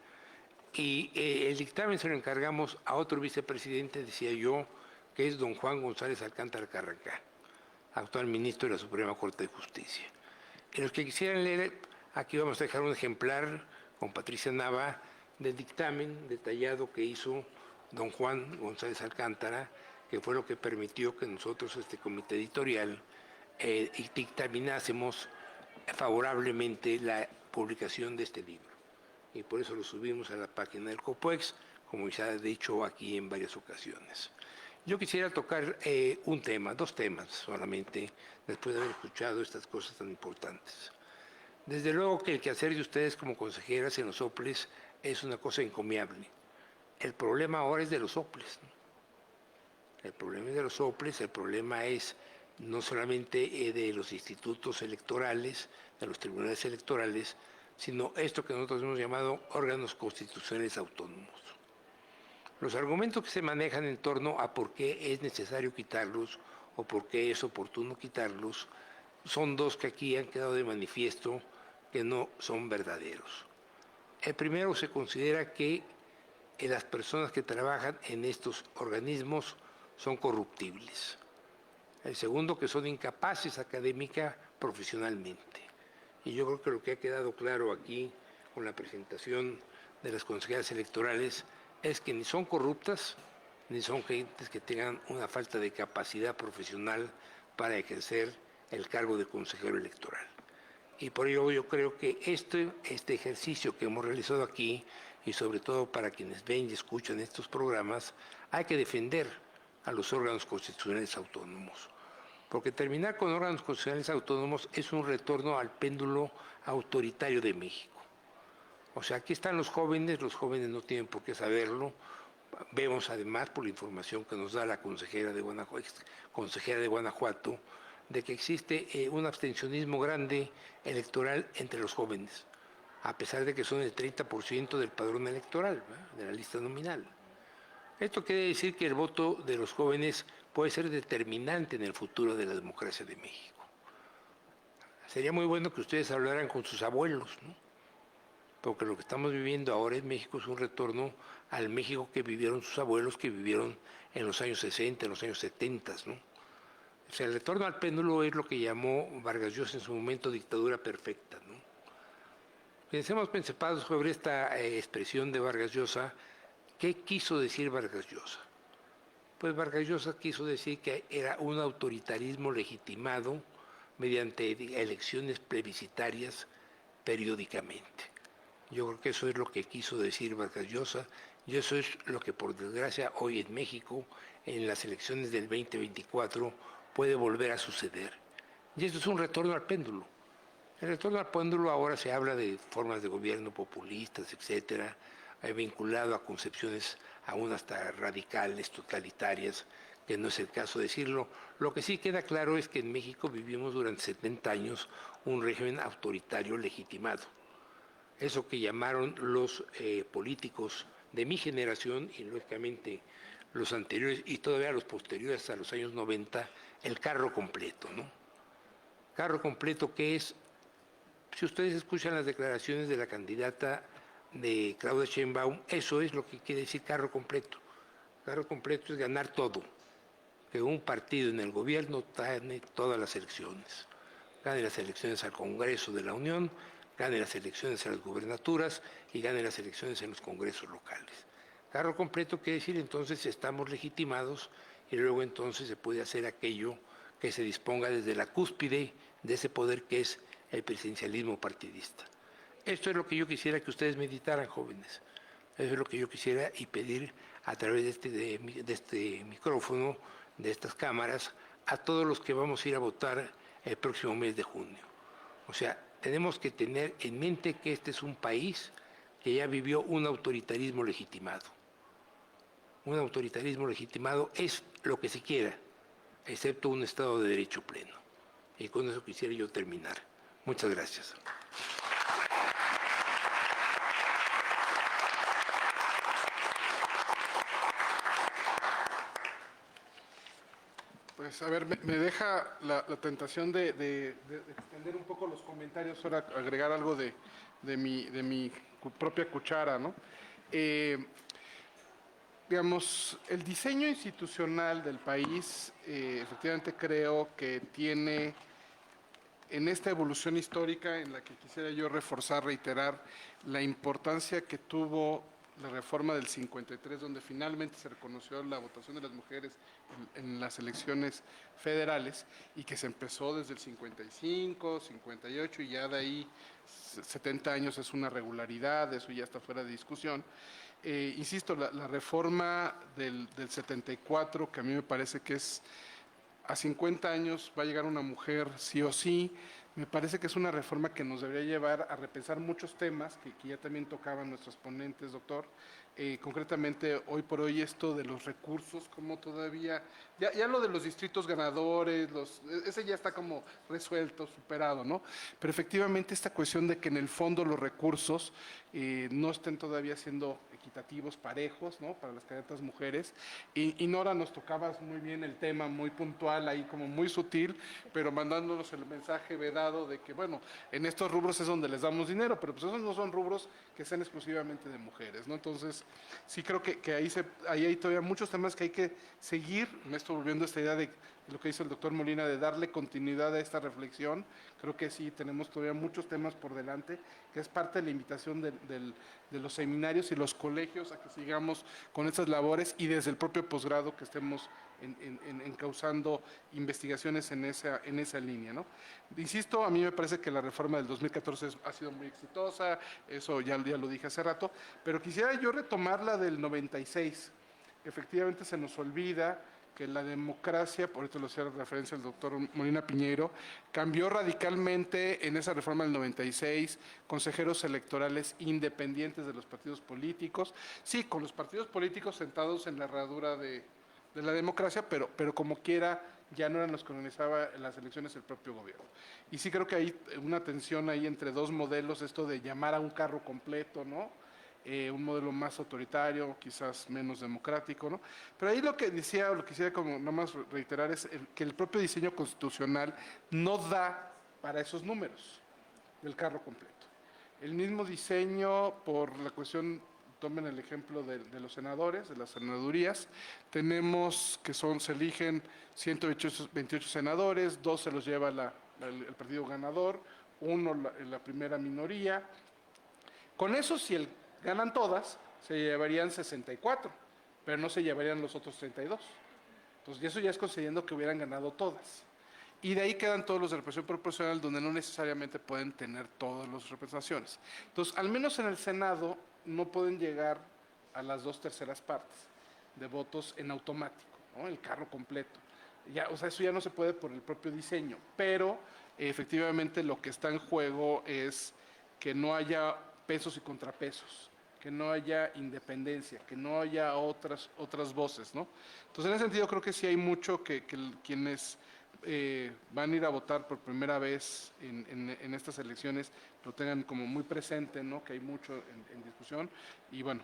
Y el dictamen se lo encargamos a otro vicepresidente, decía yo, que es don Juan González Alcántara Carrancá, actual ministro de la Suprema Corte de Justicia. Y los que quisieran leer, aquí vamos a dejar un ejemplar con Patricia Nava del dictamen detallado que hizo don Juan González Alcántara, que fue lo que permitió que nosotros, este comité editorial, dictaminásemos favorablemente la publicación de este libro. Y por eso lo subimos a la página del COPUEX, como ya he dicho aquí en varias ocasiones. Yo quisiera tocar un tema, dos temas solamente, después de haber escuchado estas cosas tan importantes. Desde luego que el quehacer de ustedes como consejeras en los OPLES es una cosa encomiable. El problema ahora es de los OPLES, ¿no? El problema es de los OPLES, el problema es no solamente de los institutos electorales, de los tribunales electorales, sino esto que nosotros hemos llamado órganos constitucionales autónomos. Los argumentos que se manejan en torno a por qué es necesario quitarlos o por qué es oportuno quitarlos son dos que aquí han quedado de manifiesto que no son verdaderos. El primero, se considera que las personas que trabajan en estos organismos son corruptibles. El segundo, que son incapaces académica profesionalmente. Y yo creo que lo que ha quedado claro aquí con la presentación de las consejeras electorales es que ni son corruptas, ni son gentes que tengan una falta de capacidad profesional para ejercer el cargo de consejero electoral. Y por ello yo creo que este ejercicio que hemos realizado aquí, y sobre todo para quienes ven y escuchan estos programas, hay que defender a los órganos constitucionales autónomos. Porque terminar con órganos constitucionales autónomos es un retorno al péndulo autoritario de México. O sea, aquí están los jóvenes no tienen por qué saberlo. Vemos además, por la información que nos da la consejera de Guanajuato, de que existe un abstencionismo grande electoral entre los jóvenes, a pesar de que son el 30% del padrón electoral, ¿verdad?, de la lista nominal. Esto quiere decir que el voto de los jóvenes puede ser determinante en el futuro de la democracia de México. Sería muy bueno que ustedes hablaran con sus abuelos, ¿no? Porque lo que estamos viviendo ahora en México es un retorno al México que vivieron sus abuelos, que vivieron en los años 60, en los años 70, ¿no? O sea, el retorno al péndulo es lo que llamó Vargas Llosa en su momento dictadura perfecta, ¿no? Pensemos pensados sobre esta expresión de Vargas Llosa. ¿Qué quiso decir Vargas Llosa? Pues Vargas Llosa quiso decir que era un autoritarismo legitimado mediante elecciones plebiscitarias periódicamente. Yo creo que eso es lo que quiso decir Vargas Llosa, y eso es lo que por desgracia hoy en México, en las elecciones del 2024, puede volver a suceder. Y esto es un retorno al péndulo. El retorno al péndulo ahora se habla de formas de gobierno populistas, etcétera, vinculado a concepciones aún hasta radicales, totalitarias, que no es el caso de decirlo. Lo que sí queda claro es que en México vivimos durante 70 años un régimen autoritario legitimado. Eso que llamaron los políticos de mi generación y lógicamente los anteriores y todavía los posteriores a los años 90, el carro completo, ¿no? Carro completo que es, si ustedes escuchan las declaraciones de la candidata de Claudia Sheinbaum, eso es lo que quiere decir carro completo. Carro completo es ganar todo, que un partido en el gobierno tiene todas las elecciones. gane las elecciones al Congreso de la Unión, gane las elecciones a las gubernaturas y gane las elecciones en los congresos locales. Cargo completo quiere decir entonces estamos legitimados y luego entonces se puede hacer aquello que se disponga desde la cúspide de ese poder que es el presidencialismo partidista. Esto es lo que yo quisiera que ustedes meditaran, jóvenes. Eso es lo que yo quisiera y pedir a través de este micrófono, de estas cámaras, a todos los que vamos a ir a votar el próximo mes de junio. O sea, tenemos que tener en mente que este es un país que ya vivió un autoritarismo legitimado. Un autoritarismo legitimado es lo que se quiera, excepto un Estado de Derecho pleno. Y con eso quisiera yo terminar. Muchas gracias. Pues a ver, me deja la tentación de extender un poco los comentarios, ahora agregar algo de mi propia cuchara, ¿no? Digamos, el diseño institucional del país, efectivamente creo que tiene, en esta evolución histórica en la que quisiera yo reforzar, reiterar la importancia que tuvo la reforma del 53, donde finalmente se reconoció la votación de las mujeres en las elecciones federales y que se empezó desde el 55, 58 y ya de ahí 70 años es una regularidad, eso ya está fuera de discusión. Insisto, la reforma del 74, que a mí me parece que es a 50 años va a llegar una mujer sí o sí, me parece que es una reforma que nos debería llevar a repensar muchos temas que ya también tocaban nuestros ponentes, doctor. Concretamente, hoy por hoy esto de los recursos, como todavía, ya lo de los distritos ganadores, ese ya está como resuelto, superado, ¿no? Pero efectivamente esta cuestión de que en el fondo los recursos no estén todavía siendo equitativos, parejos, ¿no? Para las candidatas mujeres. Y Nora nos tocaba muy bien el tema, muy puntual, ahí como muy sutil, pero mandándonos el mensaje vedado de que, bueno, en estos rubros es donde les damos dinero, pero pues esos no son rubros que sean exclusivamente de mujeres, ¿no? Entonces, sí creo que ahí hay todavía muchos temas que hay que seguir. Me estoy volviendo a esta idea de lo que dice el doctor Molina, de darle continuidad a esta reflexión. Creo que sí, tenemos todavía muchos temas por delante, que es parte de la invitación de los seminarios y los colegios a que sigamos con estas labores y desde el propio posgrado que estemos encauzando investigaciones en esa línea, ¿no? Insisto, a mí me parece que la reforma del 2014 ha sido muy exitosa, eso ya lo dije hace rato, pero quisiera yo retomar la del 96. Efectivamente se nos olvida que la democracia, por esto lo hacía referencia el doctor Molina Piñeiro, cambió radicalmente en esa reforma del 96, consejeros electorales independientes de los partidos políticos, sí, con los partidos políticos sentados en la herradura de la democracia, pero como quiera ya no eran los que organizaba las elecciones el propio gobierno. Y sí creo que hay una tensión ahí entre dos modelos, esto de llamar a un carro completo, ¿no? Un modelo más autoritario, quizás menos democrático, ¿no? Pero ahí lo que decía, lo que quisiera como nomás reiterar es que el propio diseño constitucional no da para esos números del carro completo. El mismo diseño, por la cuestión, tomen el ejemplo de los senadores, de las senadurías, tenemos que se eligen 128 senadores, 2 se los lleva el partido ganador, 1 la primera minoría. Con eso, si ganan todas, se llevarían 64, pero no se llevarían los otros 32. Entonces, eso ya es concediendo que hubieran ganado todas. Y de ahí quedan todos los de representación proporcional, donde no necesariamente pueden tener todas las representaciones. Entonces, al menos en el Senado, no pueden llegar a las 2/3 partes de votos en automático, ¿no? El carro completo. Ya, o sea, eso ya no se puede por el propio diseño, pero efectivamente lo que está en juego es que no haya pesos y contrapesos, que no haya independencia, que no haya otras voces, ¿no? Entonces, en ese sentido, creo que sí hay mucho que quienes van a ir a votar por primera vez en estas elecciones lo tengan como muy presente, ¿no? Que hay mucho en discusión. Y bueno,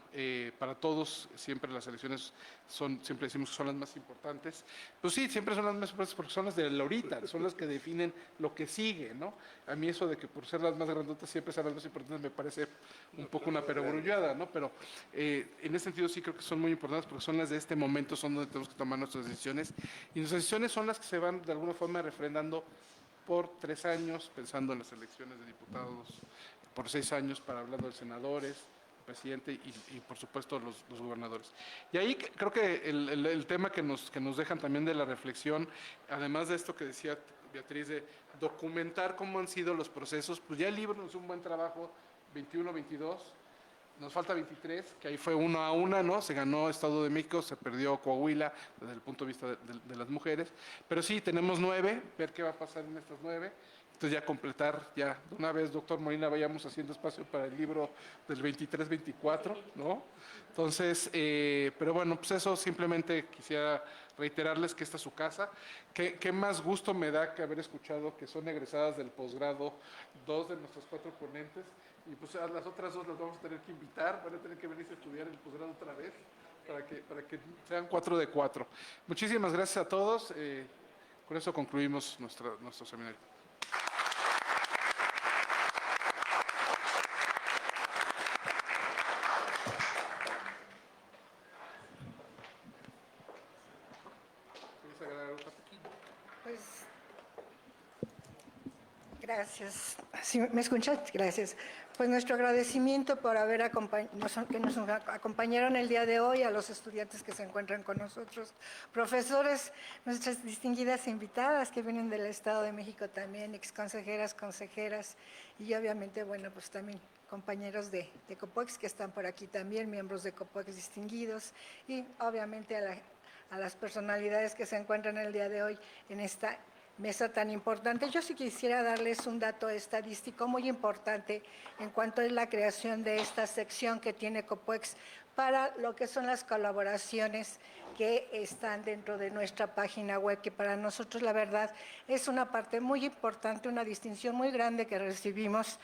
para todos siempre las elecciones siempre decimos que son las más importantes. Pues sí, siempre son las más importantes porque son las de la ahorita, son las que definen lo que sigue, ¿no? A mí eso de que por ser las más grandotas siempre sean las más importantes me parece un poco una perogrullada, ¿no? Pero en ese sentido sí creo que son muy importantes porque son las de este momento, son donde tenemos que tomar nuestras decisiones. Y nuestras decisiones son las que se van de alguna forma refrendando por 3 años, pensando en las elecciones de diputados, por 6 años para hablando de senadores, presidente y por supuesto los gobernadores. Y ahí creo que el tema que nos dejan también de la reflexión, además de esto que decía Beatriz, de documentar cómo han sido los procesos, pues ya el libro nos hizo un buen trabajo, 21, 22, nos falta 23, que ahí fue 1-1, ¿no? Se ganó Estado de México, se perdió Coahuila desde el punto de vista de las mujeres, pero sí, tenemos 9, ver qué va a pasar en estas 9. Entonces ya completar, ya de una vez, doctor Molina, vayamos haciendo espacio para el libro del 23-24, ¿no? Entonces, pero bueno, pues eso simplemente quisiera reiterarles que esta es su casa. ¿Qué más gusto me da que haber escuchado que son egresadas del posgrado 2 de nuestros 4 ponentes? Y pues a las otras 2 las vamos a tener que invitar, van a tener que venirse a estudiar el posgrado otra vez, para que sean 4 de 4. Muchísimas gracias a todos. Con eso concluimos nuestro seminario. Pues, gracias. ¿Sí, me escuchan? Gracias. Pues nuestro agradecimiento por haber que nos acompañaron el día de hoy, a los estudiantes que se encuentran con nosotros, profesores, nuestras distinguidas invitadas que vienen del Estado de México también, exconsejeras, consejeras, y obviamente, bueno, pues también compañeros de COPUEX que están por aquí también, miembros de COPUEX distinguidos, y obviamente a las personalidades que se encuentran el día de hoy en esta mesa tan importante. Yo sí quisiera darles un dato estadístico muy importante en cuanto a la creación de esta sección que tiene COPUEX para lo que son las colaboraciones que están dentro de nuestra página web, que para nosotros la verdad es una parte muy importante, una distinción muy grande que recibimos,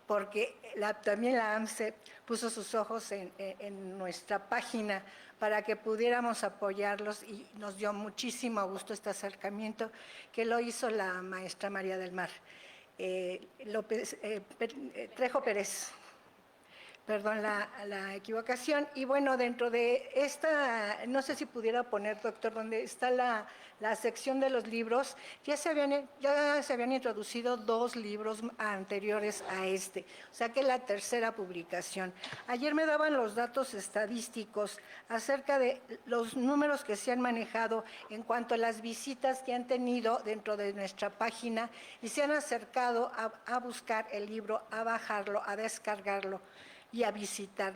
porque también la AMCE puso sus ojos en nuestra página para que pudiéramos apoyarlos, y nos dio muchísimo gusto este acercamiento que lo hizo la maestra María del Mar Trejo Pérez. Perdón la equivocación. Y bueno, dentro de esta, no sé si pudiera poner, doctor, donde está la sección de los libros, ya se habían introducido 2 libros anteriores a este, o sea que la tercera publicación. Ayer me daban los datos estadísticos acerca de los números que se han manejado en cuanto a las visitas que han tenido dentro de nuestra página y se han acercado a buscar el libro, a bajarlo, a descargarlo y a visitar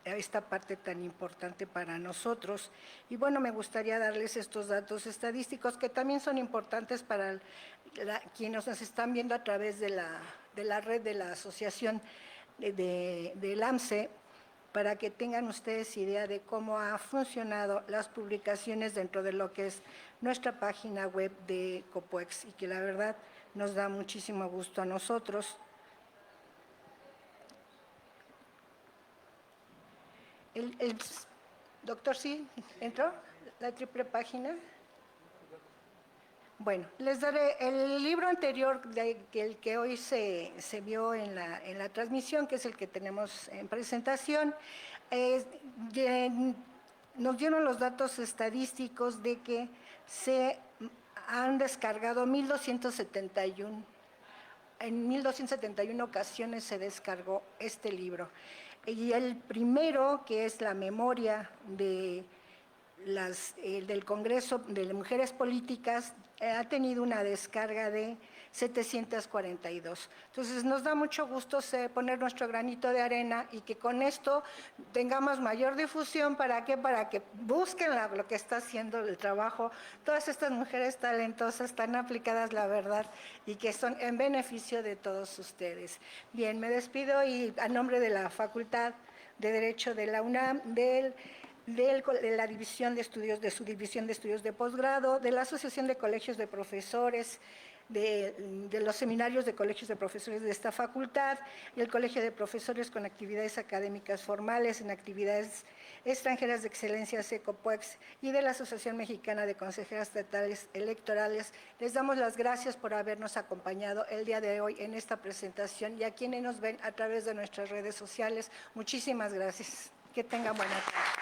esta parte tan importante para nosotros. Y bueno, me gustaría darles estos datos estadísticos que también son importantes para quienes nos están viendo a través de la red de la asociación del AMCE, para que tengan ustedes idea de cómo ha funcionado las publicaciones dentro de lo que es nuestra página web de COPUEX, y que la verdad nos da muchísimo gusto a nosotros. El doctor, ¿sí entró? La triple página. Bueno, les daré el libro anterior, el que hoy se vio en la transmisión, que es el que tenemos en presentación. Nos dieron los datos estadísticos de que se han descargado 1,271. En 1,271 ocasiones se descargó este libro. Y el primero, que es la memoria del Congreso de Mujeres Políticas, ha tenido una descarga de 742. Entonces, nos da mucho gusto poner nuestro granito de arena y que con esto tengamos mayor difusión. ¿Para qué? Para que busquen lo que está haciendo el trabajo todas estas mujeres talentosas, tan aplicadas, la verdad, y que son en beneficio de todos ustedes. Bien, me despido y a nombre de la Facultad de Derecho de la UNAM, de la División de Estudios, de su División de Estudios de Posgrado, de la Asociación de Colegios de Profesores, de los seminarios de colegios de profesores de esta facultad, y el Colegio de Profesores con actividades académicas formales en actividades extranjeras de excelencia COPUEX, y de la Asociación Mexicana de Consejeras Estatales Electorales. Les damos las gracias por habernos acompañado el día de hoy en esta presentación, y a quienes nos ven a través de nuestras redes sociales, muchísimas gracias. Que tengan buena tarde.